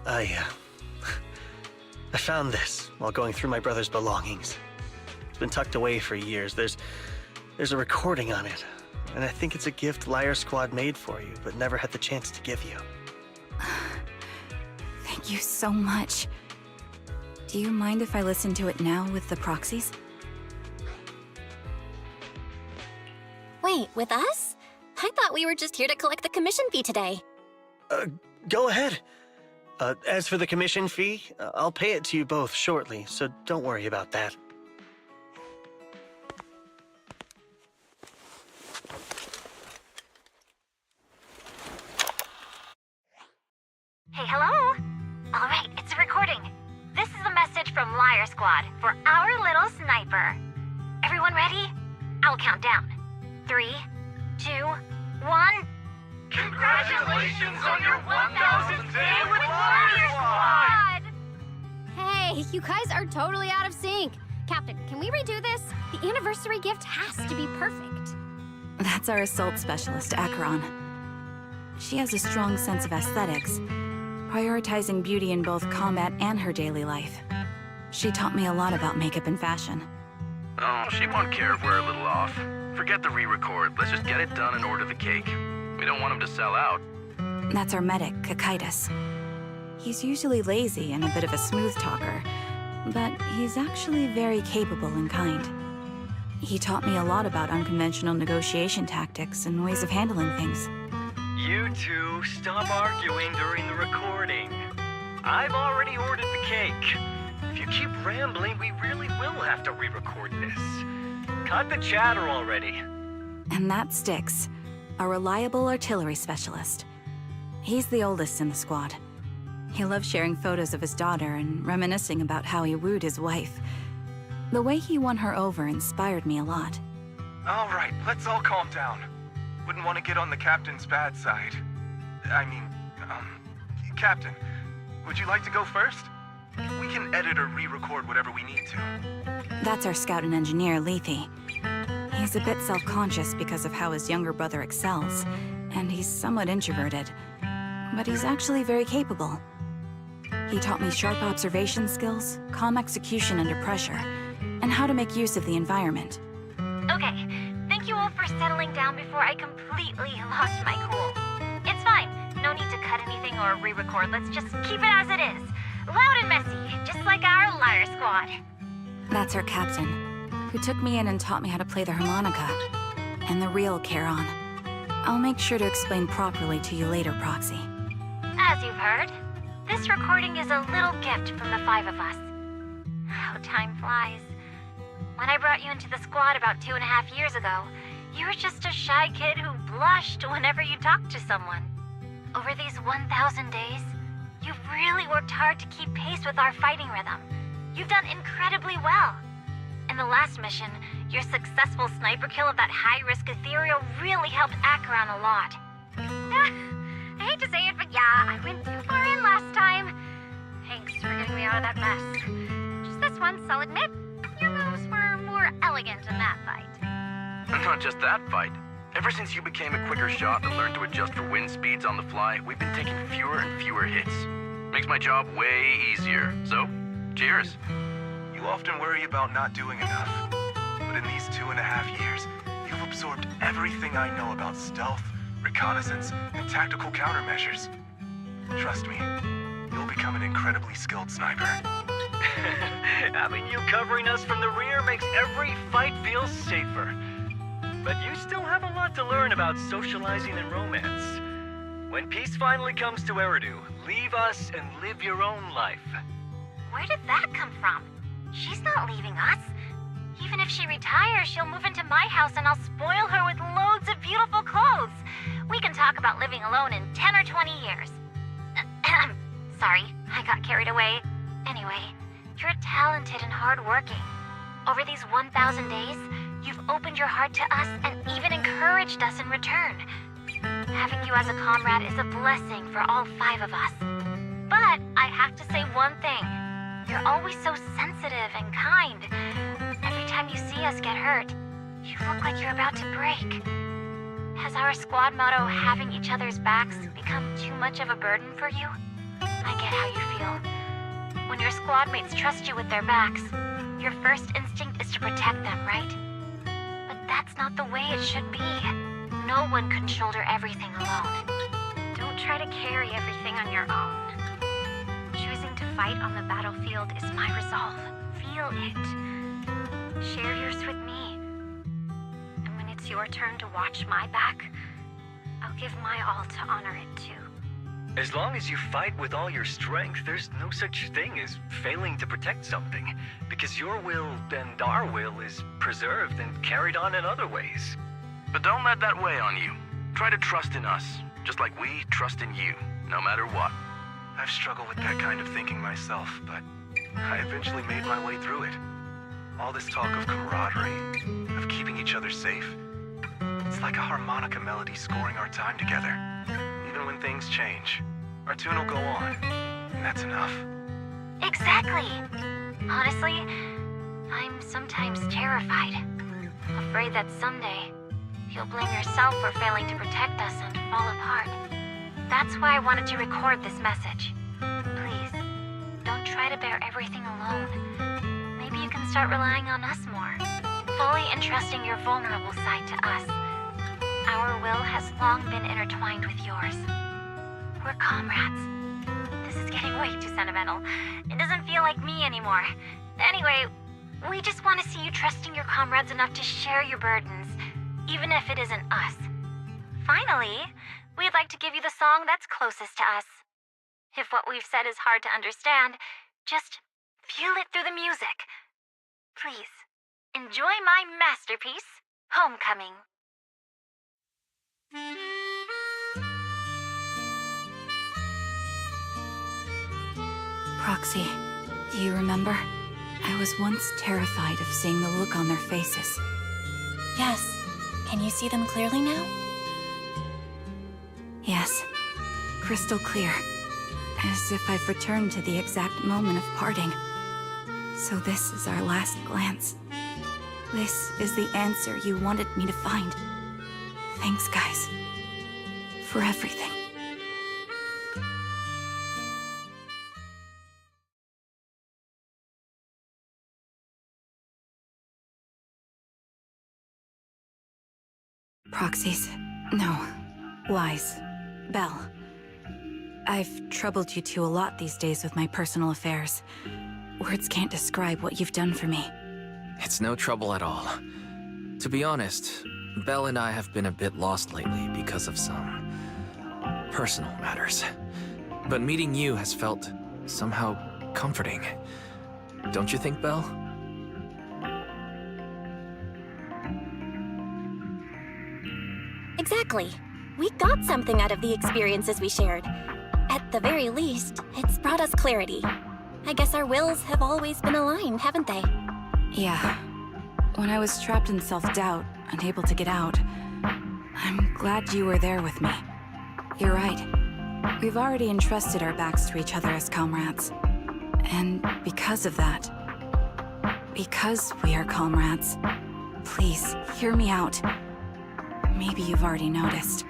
I found this while going through my brother's belongings. It's been tucked away for years. There's a recording on it, and I think it's a gift Liar Squad made for you, but never had the chance to give you. Thank you so much. Do you mind if I listen to it now with the proxies? Wait, with us? I thought we were just here to collect the commission fee today. Go ahead. As for the commission fee, I'll pay it to you both shortly, so don't worry about that. Hey, hello? All right, it's a recording. This is a message from Liar Squad for our little sniper. Everyone ready? I'll count down. 3, 2, 1. Congratulations on your 1000th day with Liar Squad! Hey, you guys are totally out of sync. Captain, can we redo this? The anniversary gift has to be perfect. That's our assault specialist, Acheron. She has a strong sense of aesthetics, prioritizing beauty in both combat and her daily life. She taught me a lot about makeup and fashion. Oh, she won't care if we're a little off. Forget the re-record. Let's just get it done and order the cake. We don't want him to sell out. That's our medic, Kakaitis. He's usually lazy and a bit of a smooth talker, but he's actually very capable and kind. He taught me a lot about unconventional negotiation tactics and ways of handling things. You two, stop arguing during the recording. I've already ordered the cake. If you you keep rambling, we really will have to re-record this. Cut the chatter already. And that Styx, a reliable artillery specialist. He's the oldest in the squad. He loves sharing photos of his daughter and reminiscing about how he wooed his wife. The way he won her over inspired me a lot. All right, let's all calm down. Wouldn't want to get on the captain's bad side. Captain, would you like to go first? We can edit or re-record whatever we need to. That's our scout and engineer, Lethe. He's a bit self-conscious because of how his younger brother excels, and he's somewhat introverted. But he's actually very capable. He taught me sharp observation skills, calm execution under pressure, and how to make use of the environment. Okay, thank you all for settling down before I completely lost my cool. It's fine. No need to cut anything or re-record. Let's just keep it as it is. Loud and messy, just like our liar squad. That's our captain, who took me in and taught me how to play the harmonica. And the real Charon. I'll make sure to explain properly to you later, Proxy. As you've heard, this recording is a little gift from the 5 of us. How time flies. When I brought you into the squad about 2.5 years ago, you were just a shy kid who blushed whenever you talked to someone. Over these 1,000 days, you've really worked hard to keep pace with our fighting rhythm. You've done incredibly well. In the last mission, your successful sniper kill of that high-risk ethereal really helped Acheron a lot. I hate to say it, but yeah, I went too far in last time. Thanks for getting me out of that mess. Just this once, I'll admit, your moves were more elegant in that fight. Not just that fight. Ever since you became a quicker shot and learned to adjust for wind speeds on the fly, we've been taking fewer and fewer hits. Makes my job way easier. So, cheers. You often worry about not doing enough. But in these 2.5 years, you've absorbed everything I know about stealth, reconnaissance, and tactical countermeasures. Trust me, you'll become an incredibly skilled sniper. Having you covering us from the rear makes every fight feel safer. But you still have a lot to learn about socializing and romance. When peace finally comes to Eridu, leave us and live your own life. Where did that come from? She's not leaving us. Even if she retires, she'll move into my house and I'll spoil her with loads of beautiful clothes. We can talk about living alone in 10 or 20 years. Sorry, I got carried away. Anyway, you're talented and hardworking. Over these 1,000 days, you've opened your heart to us and even encouraged us in return. Having you as a comrade is a blessing for all 5 of us. But I have to say one thing. You're always so sensitive and kind. Every time you see us get hurt, you look like you're about to break. Has our squad motto, having each other's backs, become too much of a burden for you? I get how you feel. When your squad mates trust you with their backs, your first instinct is to protect them, right? But that's not the way it should be. No one can shoulder everything alone. Don't try to carry everything on your own. Choosing to fight on the battlefield is my resolve. Feel it. Share yours with me. And when it's your turn to watch my back, I'll give my all to honor it too. As long as you fight with all your strength, there's no such thing as failing to protect something, because your will and our will is preserved and carried on in other ways. But don't let that weigh on you. Try to trust in us, just like we trust in you, no matter what. I've struggled with that kind of thinking myself, but I eventually made my way through it. All this talk of camaraderie, of keeping each other safe, it's like a harmonica melody scoring our time together. Even when things change, our tune will go on, and that's enough. Exactly. Honestly, I'm sometimes terrified. Afraid that someday, you'll blame yourself for failing to protect us and fall apart. That's why I wanted to record this message. Please, don't try to bear everything alone. Maybe you can start relying on us more, fully entrusting your vulnerable side to us. Our will has long been intertwined with yours. We're comrades. This is getting way too sentimental. It doesn't feel like me anymore. Anyway, we just want to see you trusting your comrades enough to share your burdens, even if it isn't us. Finally, we'd like to give you the song that's closest to us. If what we've said is hard to understand, just Feel it through the music. Please, enjoy my masterpiece, Homecoming. Proxy, do you remember? I was once terrified of seeing the look on their faces. Yes. Can you see them clearly now? Yes. Crystal clear. As if I've returned to the exact moment of parting. So this is our last glance. This is the answer you wanted me to find. Thanks, guys. For everything. Proxies. No. Wise. Belle. I've troubled you two a lot these days with my personal affairs. Words can't describe what you've done for me. It's no trouble at all. To be honest, Belle and I have been a bit lost lately because of some personal matters. But meeting you has felt somehow comforting. Don't you think, Belle? Exactly. We got something out of the experiences we shared. At the very least, it's brought us clarity. I guess our wills have always been aligned, haven't they? Yeah. When I was trapped in self-doubt, unable to get out, I'm glad you were there with me. You're right. We've already entrusted our backs to each other as comrades. And because of that, because we are comrades, please, hear me out. Maybe you've already noticed.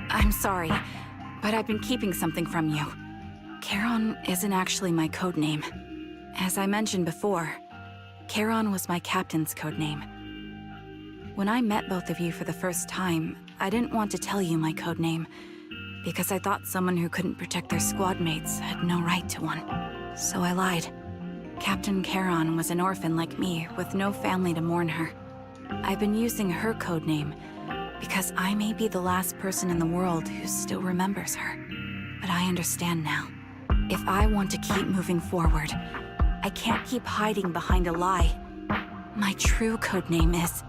I'm sorry, but I've been keeping something from you. Charon isn't actually my code name. As I mentioned before, Charon was my captain's code name. When I met both of you for the first time, I didn't want to tell you my code name, because I thought someone who couldn't protect their squad mates had no right to one. So I lied. Captain Charon was an orphan like me, with no family to mourn her. I've been using her code name because I may be the last person in the world who still remembers her. But I understand now. If I want to keep moving forward, I can't keep hiding behind a lie. My true code name is...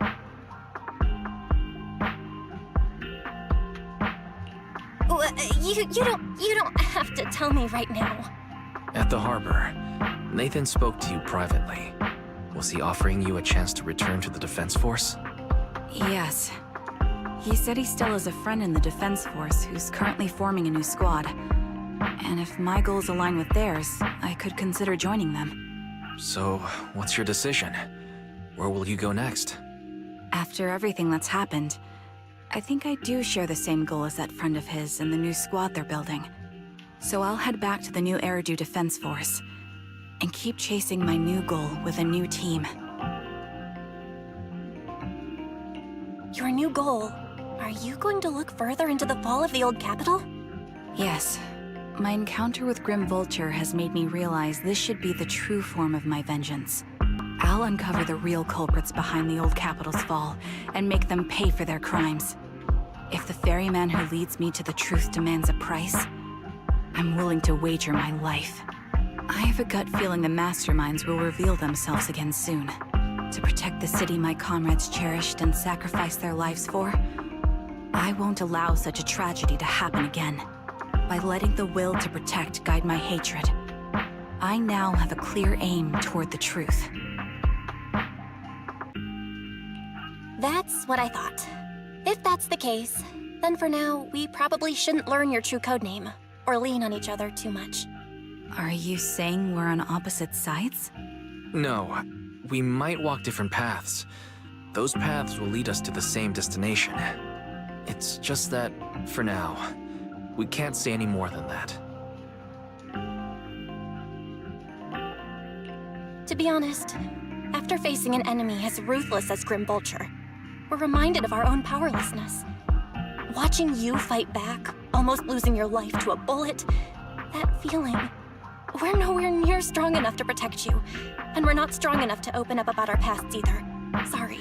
You don't have to tell me right now. At the harbor, Nathan spoke to you privately. Was he offering you a chance to return to the Defense Force? Yes. He said he still has a friend in the Defense Force who's currently forming a new squad. And if my goals align with theirs, I could consider joining them. So, what's your decision? Where will you go next? After everything that's happened, I think I do share the same goal as that friend of his and the new squad they're building. So I'll head back to the new Eridu Defense Force and keep chasing my new goal with a new team. Your new goal? Are you going to look further into the fall of the old capital? Yes. My encounter with Grim Vulture has made me realize this should be the true form of my vengeance. I'll uncover the real culprits behind the old capital's fall and make them pay for their crimes. If the ferryman who leads me to the truth demands a price, I'm willing to wager my life. I have a gut feeling the masterminds will reveal themselves again soon. To protect the city my comrades cherished and sacrificed their lives for, I won't allow such a tragedy to happen again. By letting the will to protect guide my hatred, I now have a clear aim toward the truth. That's what I thought. If that's the case, then for now, we probably shouldn't learn your true codename, or lean on each other too much. Are you saying we're on opposite sides? No, we might walk different paths. Those paths will lead us to the same destination. It's just that, for now, we can't say any more than that. To be honest, after facing an enemy as ruthless as Grim Vulture, we're reminded of our own powerlessness. Watching you fight back, almost losing your life to a bullet, that feeling, we're nowhere near strong enough to protect you, and we're not strong enough to open up about our pasts either. Sorry.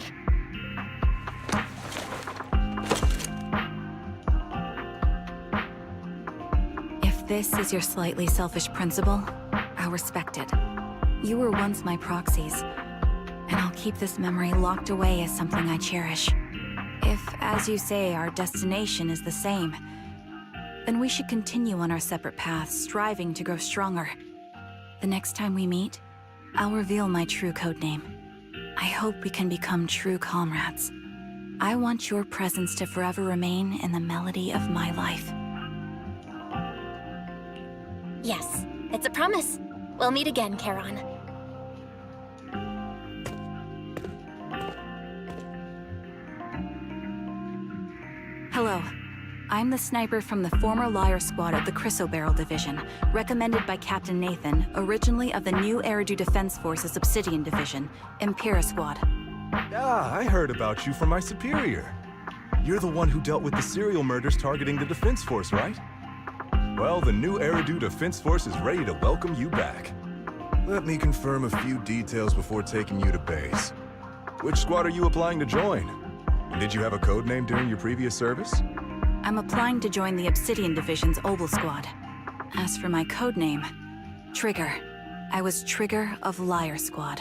If this is your slightly selfish principle, I'll respect it. You were once my proxies, and I'll keep this memory locked away as something I cherish. If, as you say, our destination is the same, then we should continue on our separate paths, striving to grow stronger. The next time we meet, I'll reveal my true codename. I hope we can become true comrades. I want your presence to forever remain in the melody of my life. Yes, it's a promise. We'll meet again, Charon. Hello. I'm the sniper from the former Liar Squad of the Chrysoberyl Division, recommended by Captain Nathan, originally of the new Eridu Defense Force's Obsidian Division, Impera Squad. Ah, I heard about you from my superior. You're the one who dealt with the serial murders targeting the Defense Force, right? Well, the new Eridu Defense Force is ready to welcome you back. Let me confirm a few details before taking you to base. Which squad are you applying to join? And did you have a code name during your previous service? I'm applying to join the Obsidian Division's Obel Squad. As for my codename, Trigger. I was Trigger of Liar Squad.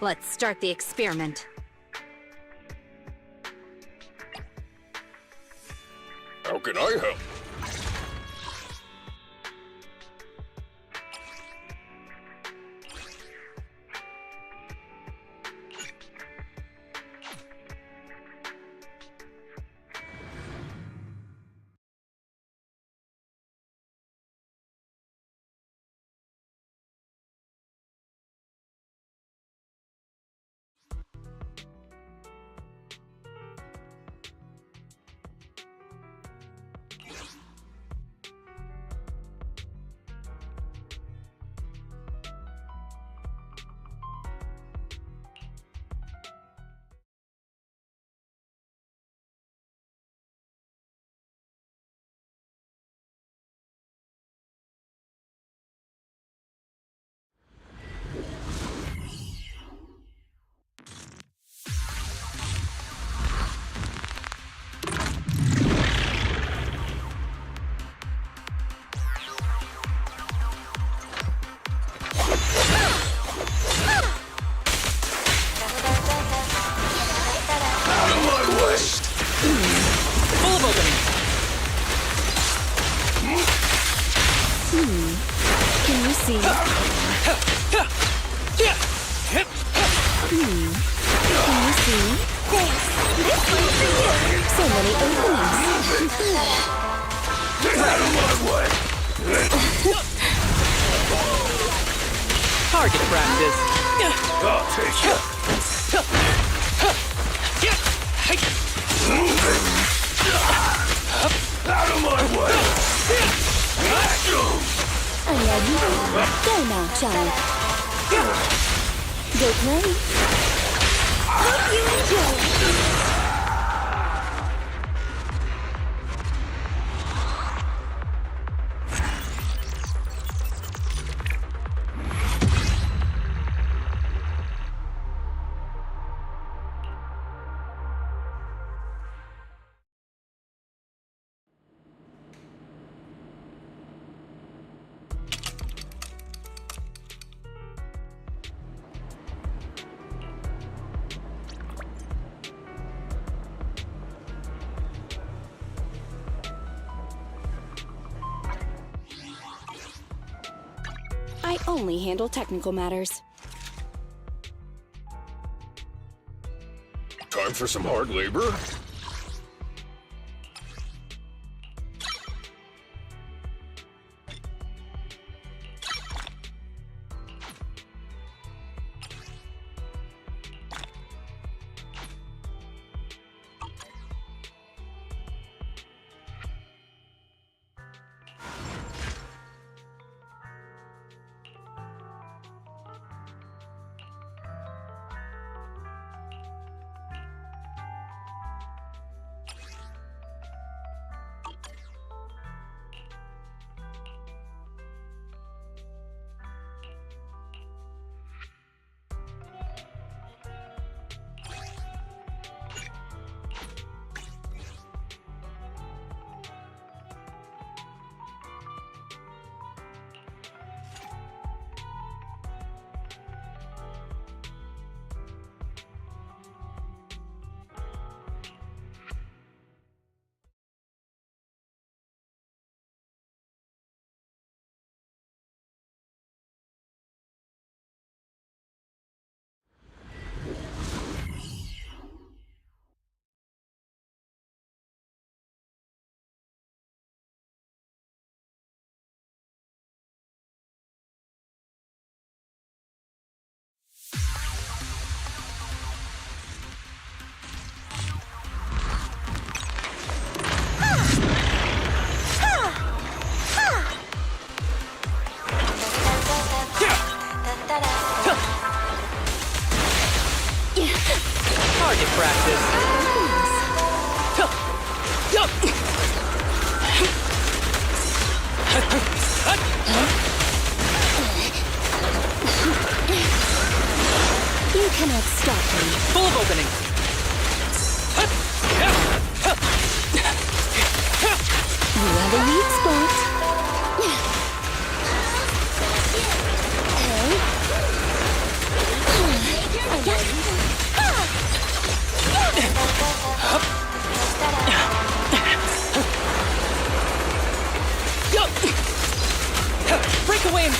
Let's start the experiment. How can I help? Full of opening. Can you see? Can you see? Thanks. This one's for you. So many openings. Out of my way! Target practice. I'll take it. Out of my way! I'm ready. Go now, child. Go play. Hope you enjoy. I only handle technical matters. Time for some hard labor?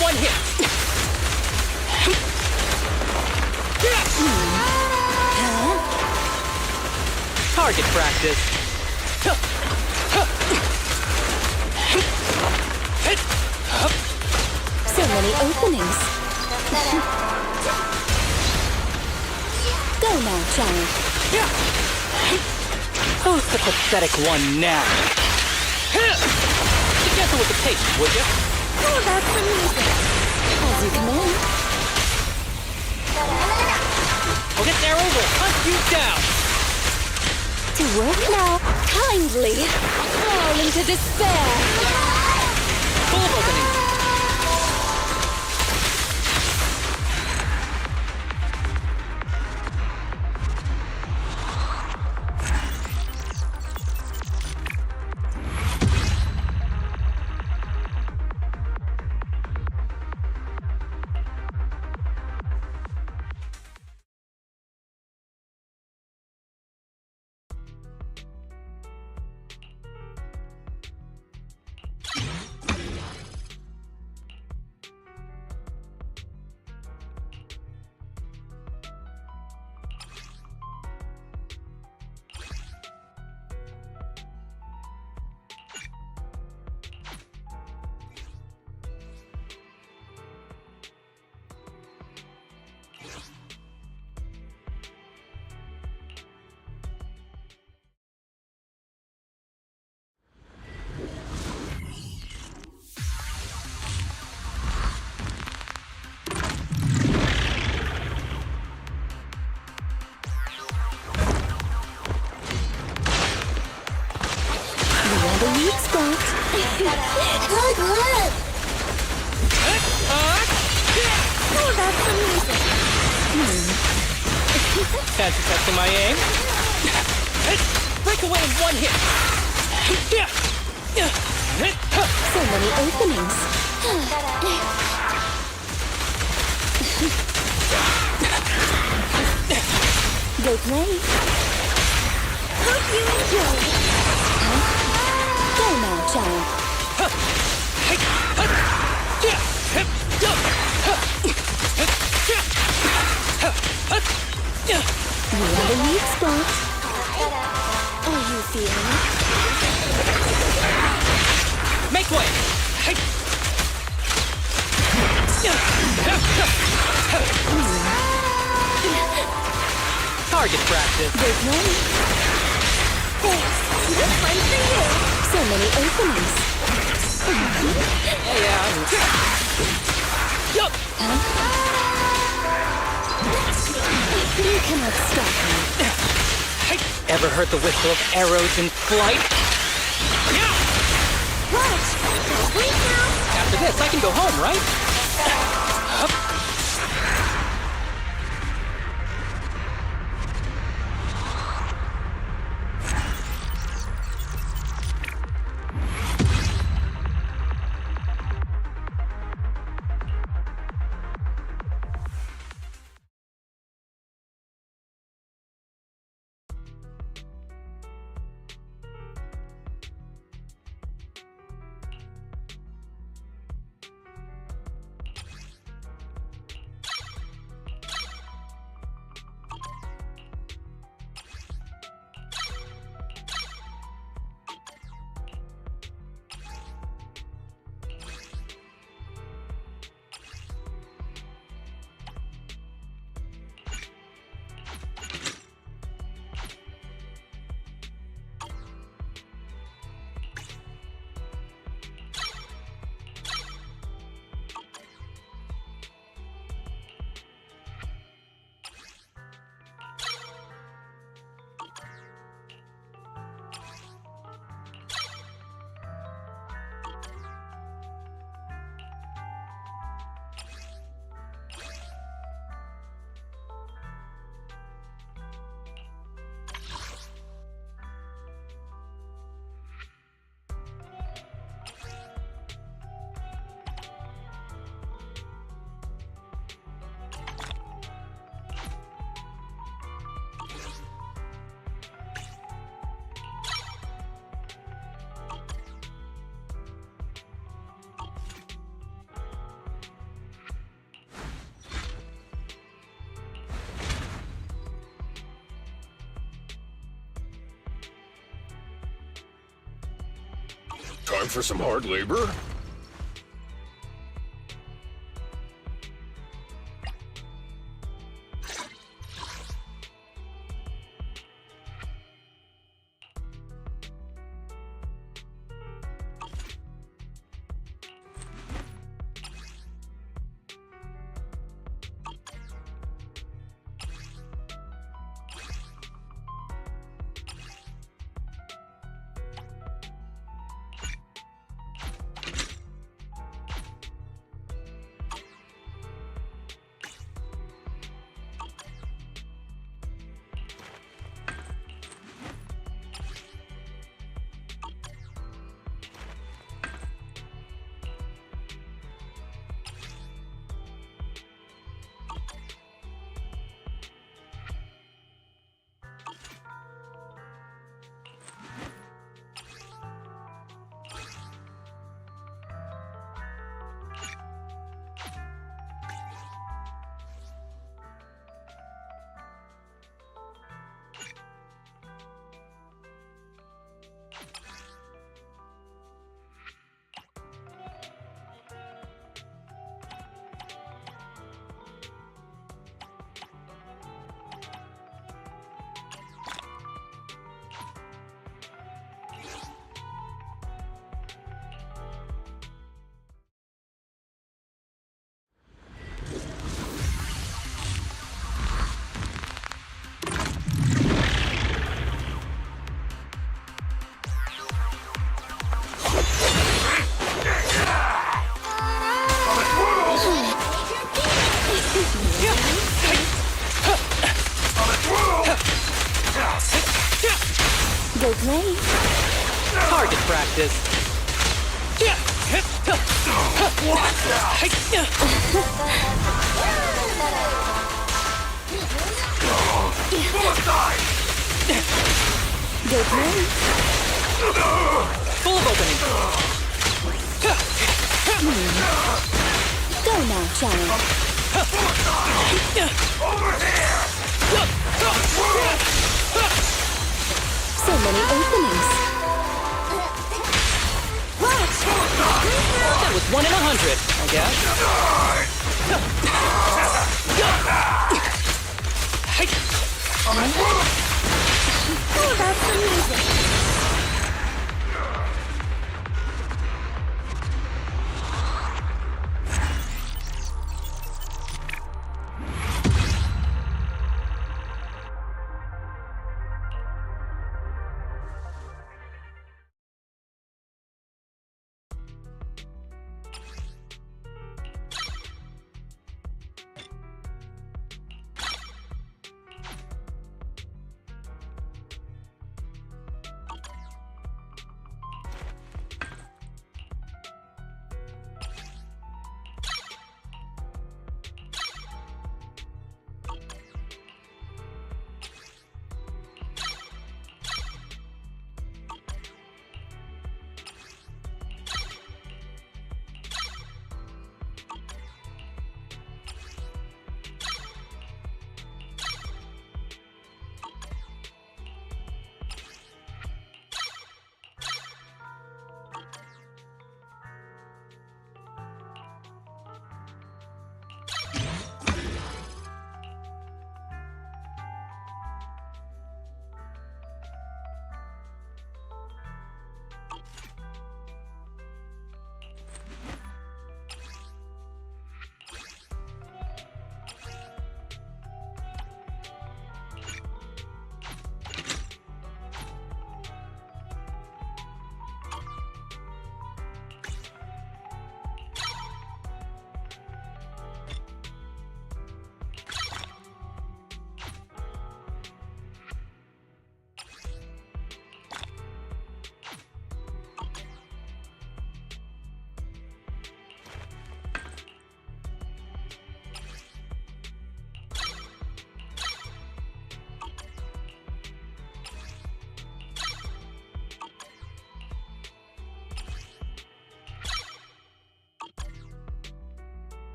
one hit. Target practice. So many openings. Go now, child. Who's the pathetic one now? Be careful with the pace, would you? Oh, that's amazing. As you command. Well, this arrow will hunt you down. To work now, kindly fall into despair. Full of openings. The weak spot. Good work. Oh, that's amazing. Fancy testing my aim? Break away in one hit. So many openings. Go play. Hope you enjoy. Go now, child. You are the weak spot. Are you feeling it? Make way. Target practice. Go play. Thanks. This one's for you. So many openings. Yup. You cannot stop me. Ever heard the whistle of arrows in flight? Watch. Wait now. After this, I can go home, right? Time for some hard labor? Go play. Target practice. Go play. Full of opening. Go now, child. Over here! So many openings. That was 1 in 100, I guess. How about some music?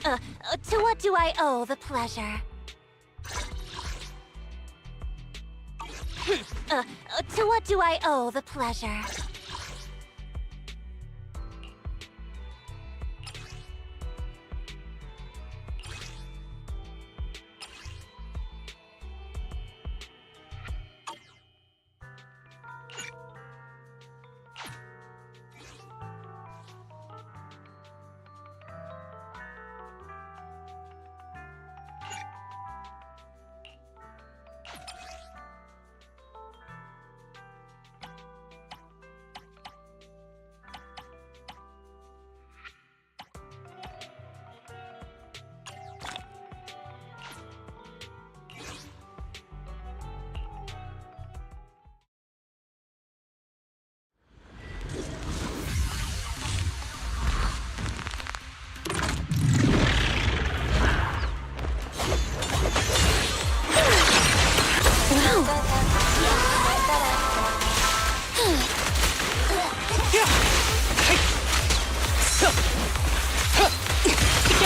To what do I owe the pleasure? To what do I owe the pleasure?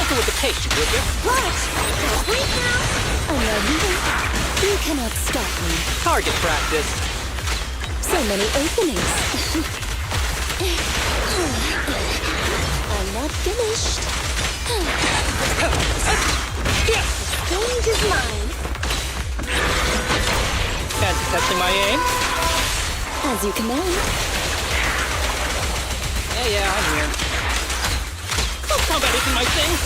With the patient, would you? What? Wait now! I'm ready. You cannot stop me. Target practice. So many openings. I'm not finished. Stage is mine. Fancy testing my aim? As you command. Yeah, I'm here. Close combat isn't my thing.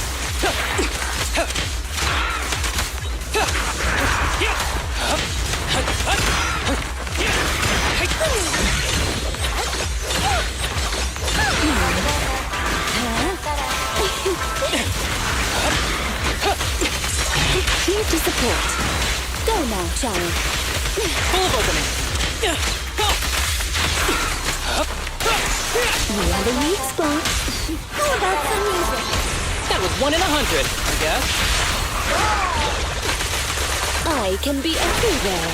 Here to support. Go now, child. Full of opening. You are the weak spot. How about some music? That was 1 in 100, I guess. I can be everywhere.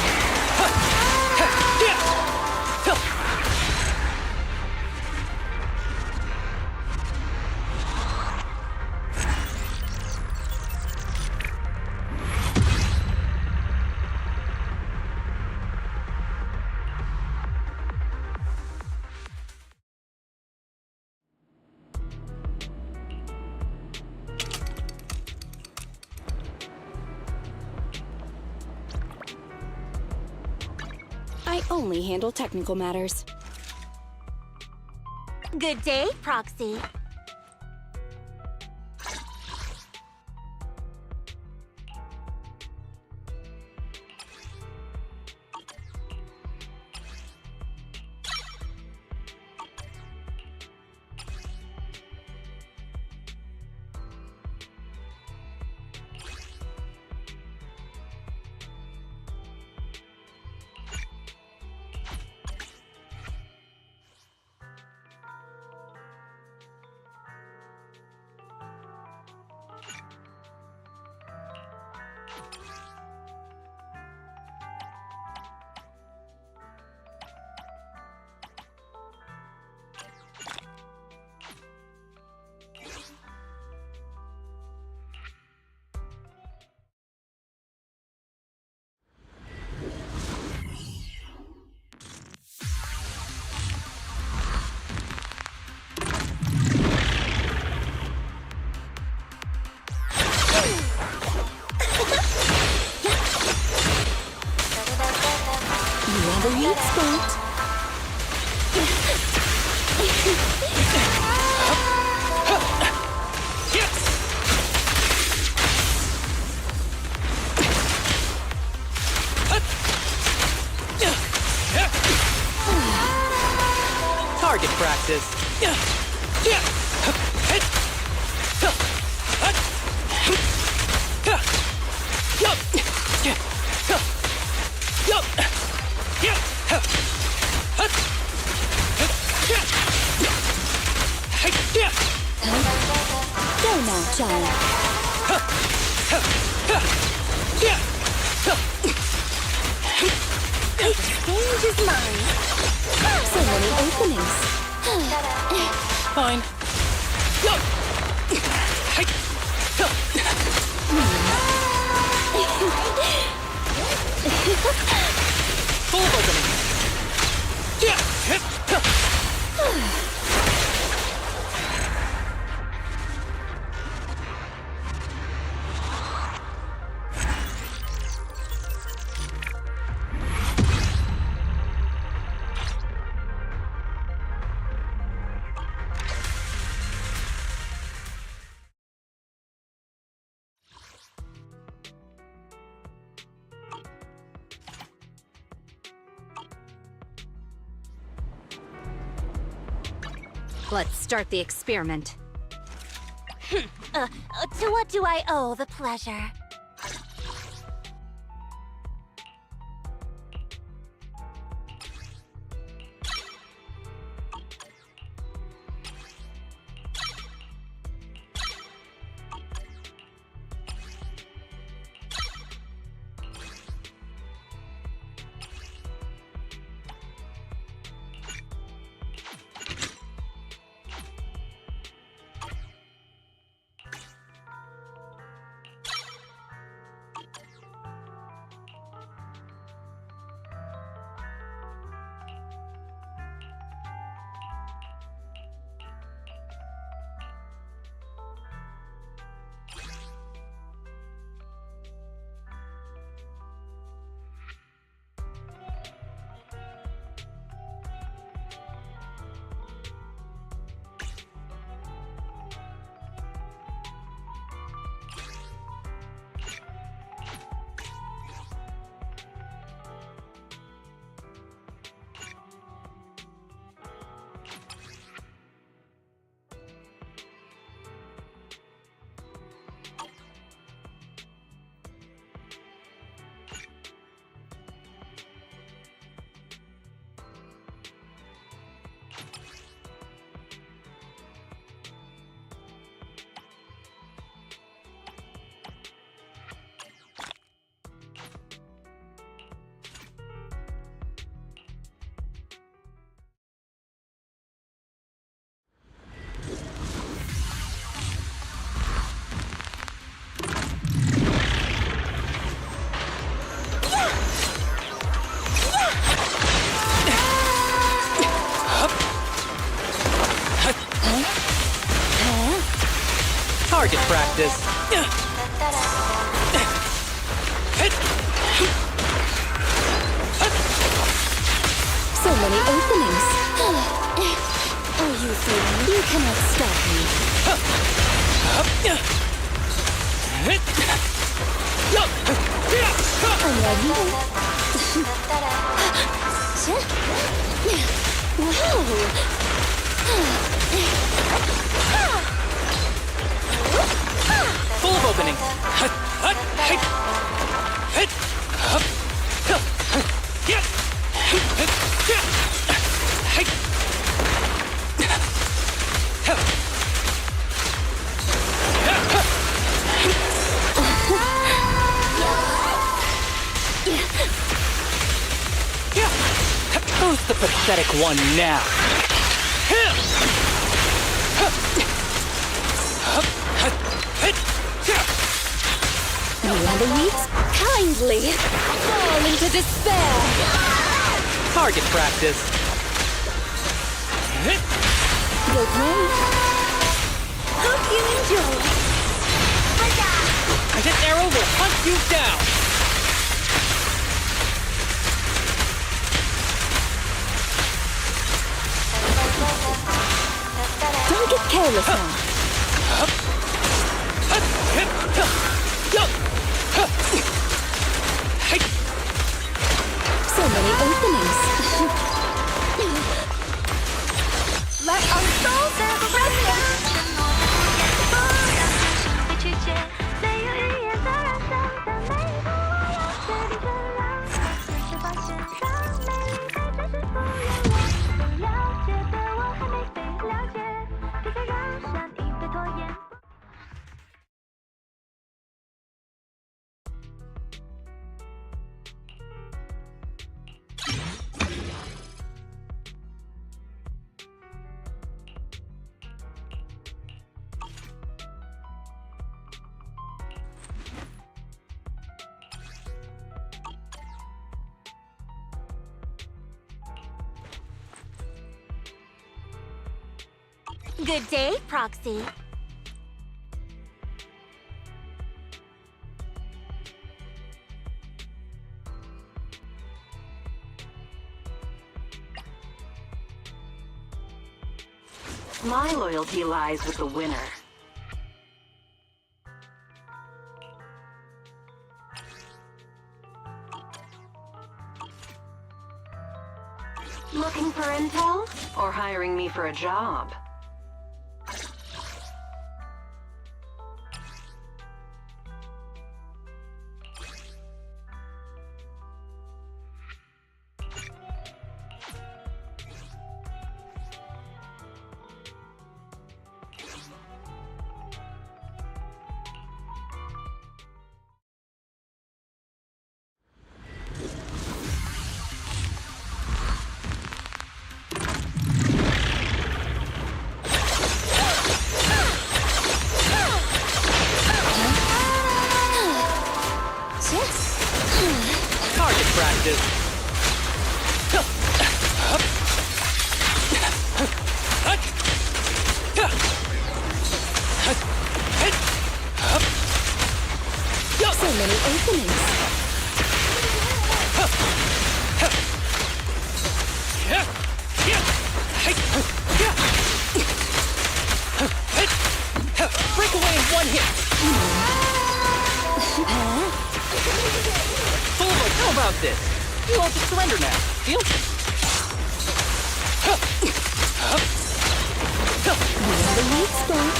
I only handle technical matters. Good day, Proxy. The weak spot. Target practice. Go now, child. The stage is mine. So many openings. Fine. Let's start the experiment. To what do I owe the pleasure? Target practice. So many openings. Oh, you thing, you cannot stop me. I'm ready. Full of opening. Who's the pathetic one now? You are the weeds? Kindly fall into despair. Target practice. Go play. Hope you enjoy. This arrow will hunt you down. Don't get careless now. So many openings. Let our souls resonate. Good day, Proxy. My loyalty lies with the winner. Looking for intel? Or hiring me for a job? practice. So many openings. Break away in one hit. Bulldog, how about this? You all just surrender now. Deal? The weak spot.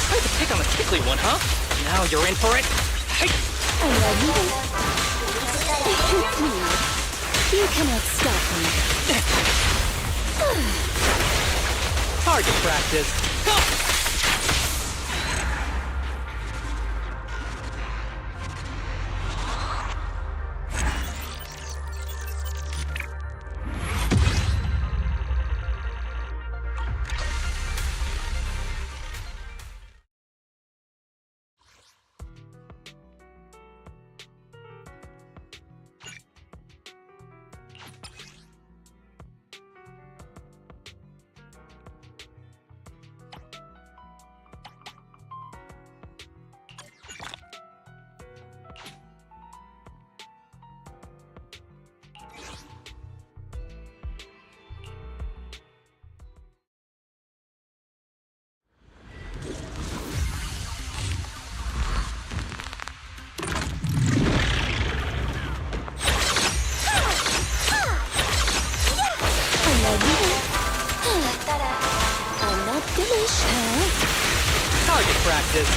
Try to pick on the tickly one, huh? Now you're in for it. You cannot stop me. Target practice. I'm not finished, huh? Target practice.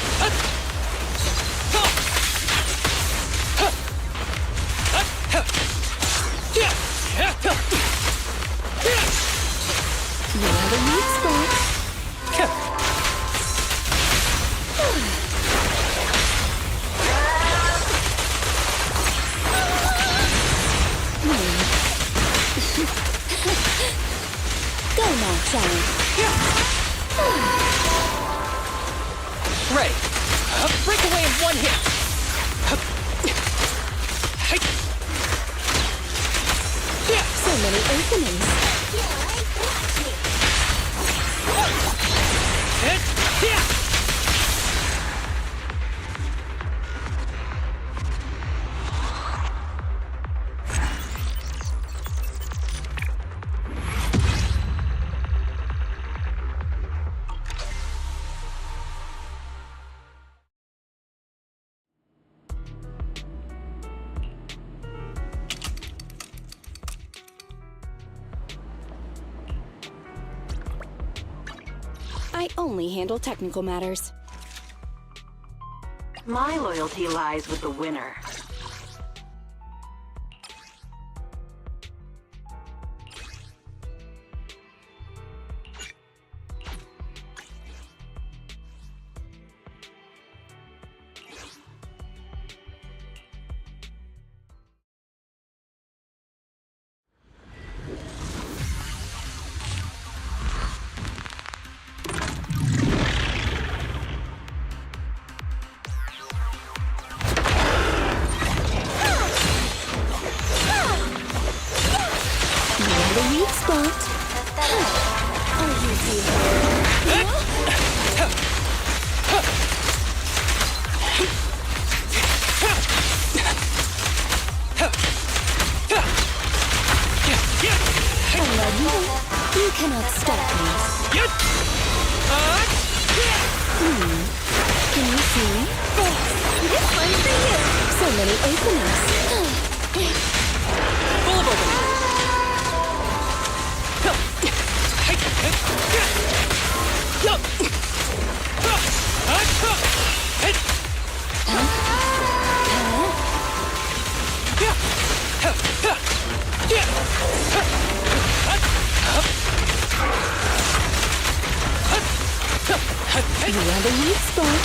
You're the weak spot. Go now, Johnny. Ready. Break away in one hit. So many openings. I only handle technical matters. My loyalty lies with the winner. You cannot stop me. Can you see me? This one's for you. So many openings. Full of openings. You are the weak spot.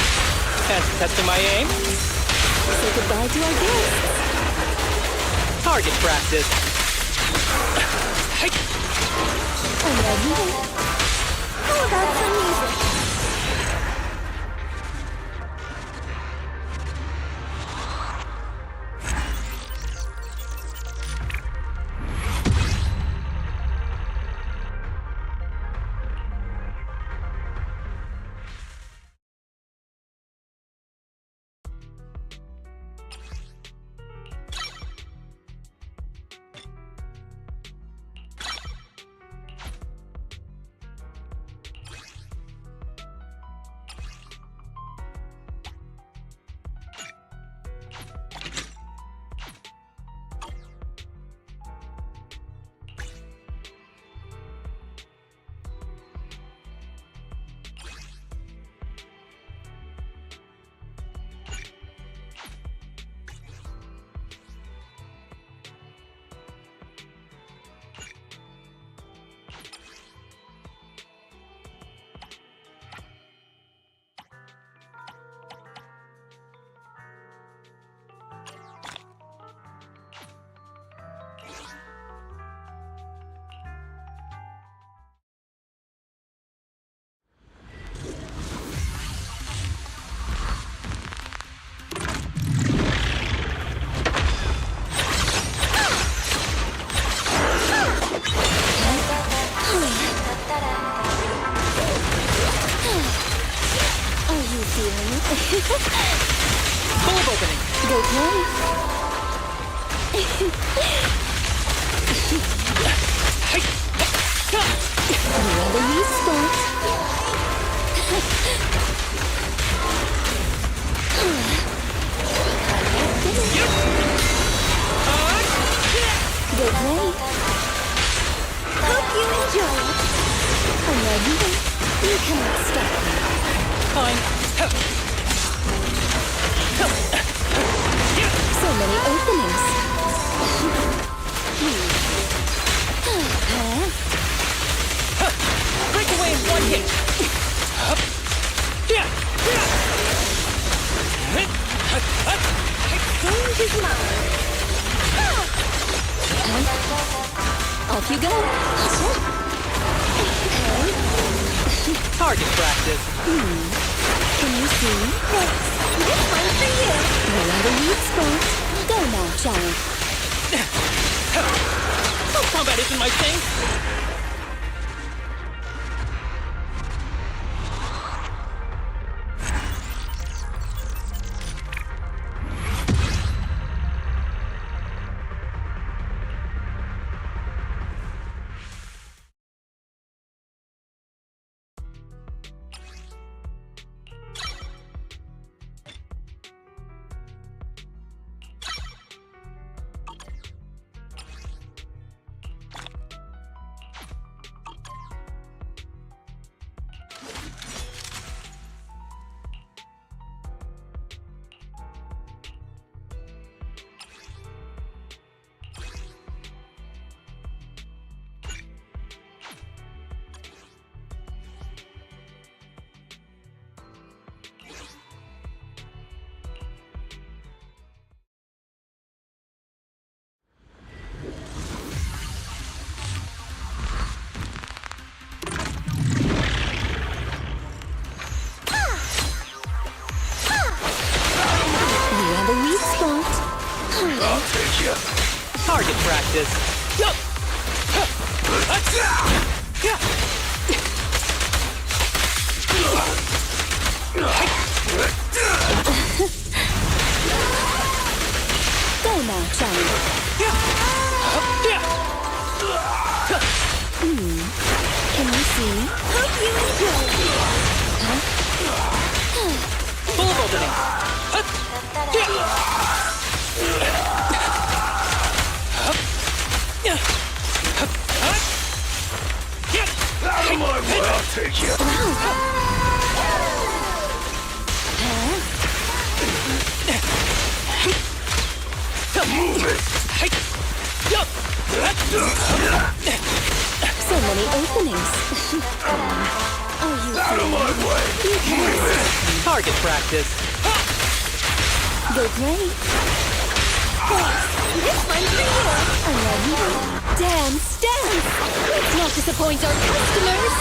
Testing my aim. Say goodbye to our guests. Target practice. I'm ready. How about some music? you feeling? Bulb opening. Go play. You are the weak spot. Go play. Hope you enjoy it. I'm ready. You cannot stop me. Fine. So many openings. Break away in one hit. Change is mine. Off you go. Target practice. Can you see? This one's for you. You're on the weak spot. Go now, child. Oh, combat isn't my thing. Target practice. Yup. Go now, child. Can you see? Hope you enjoy. Bulb opening. Out of my way, I'll take you. Move it. So many openings. Are you out of my way? You can't. Target practice. Go play. This one's for you. I'm ready. Dance, dance. Let's not disappoint our customers.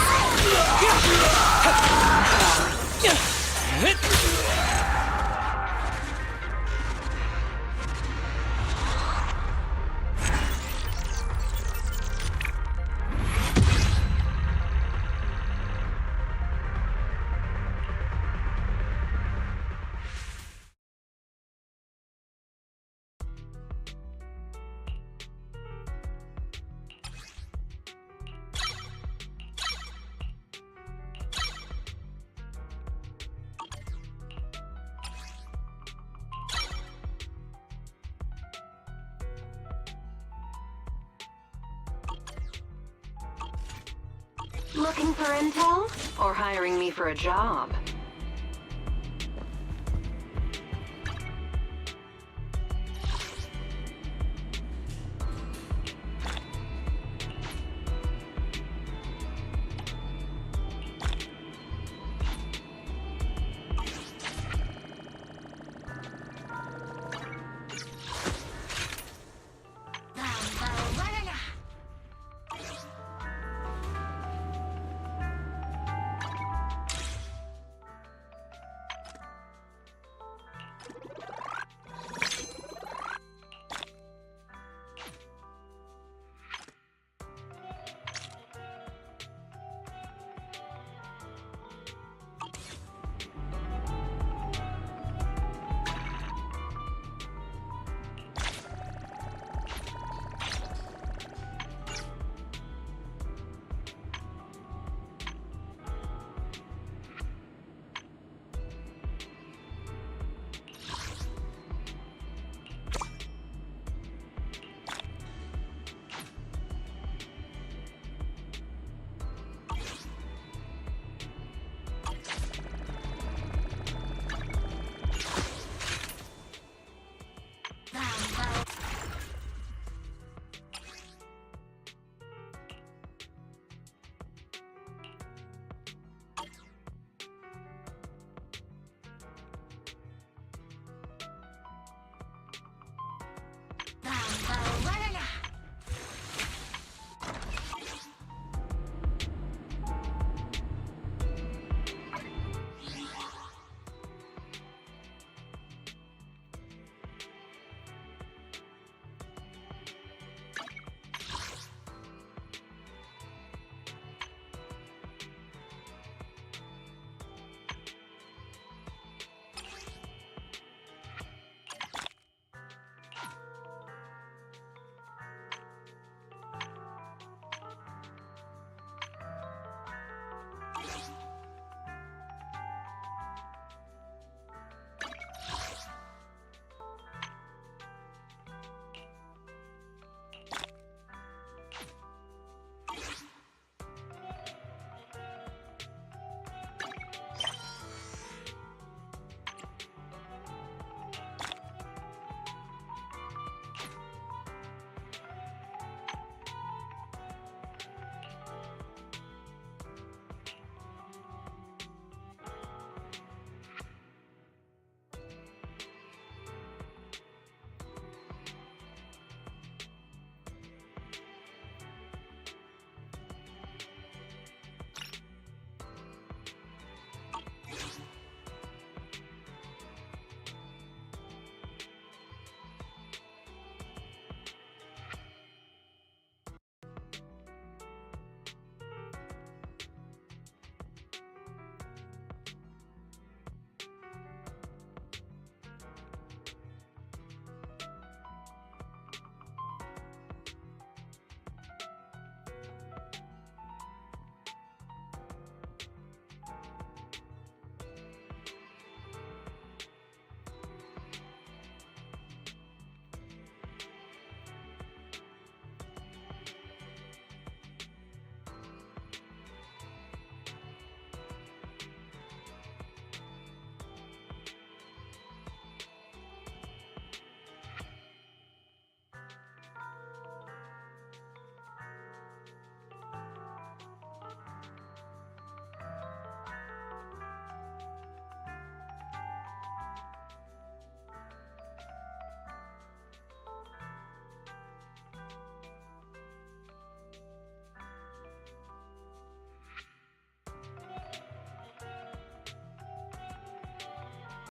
Looking for intel? Or hiring me for a job?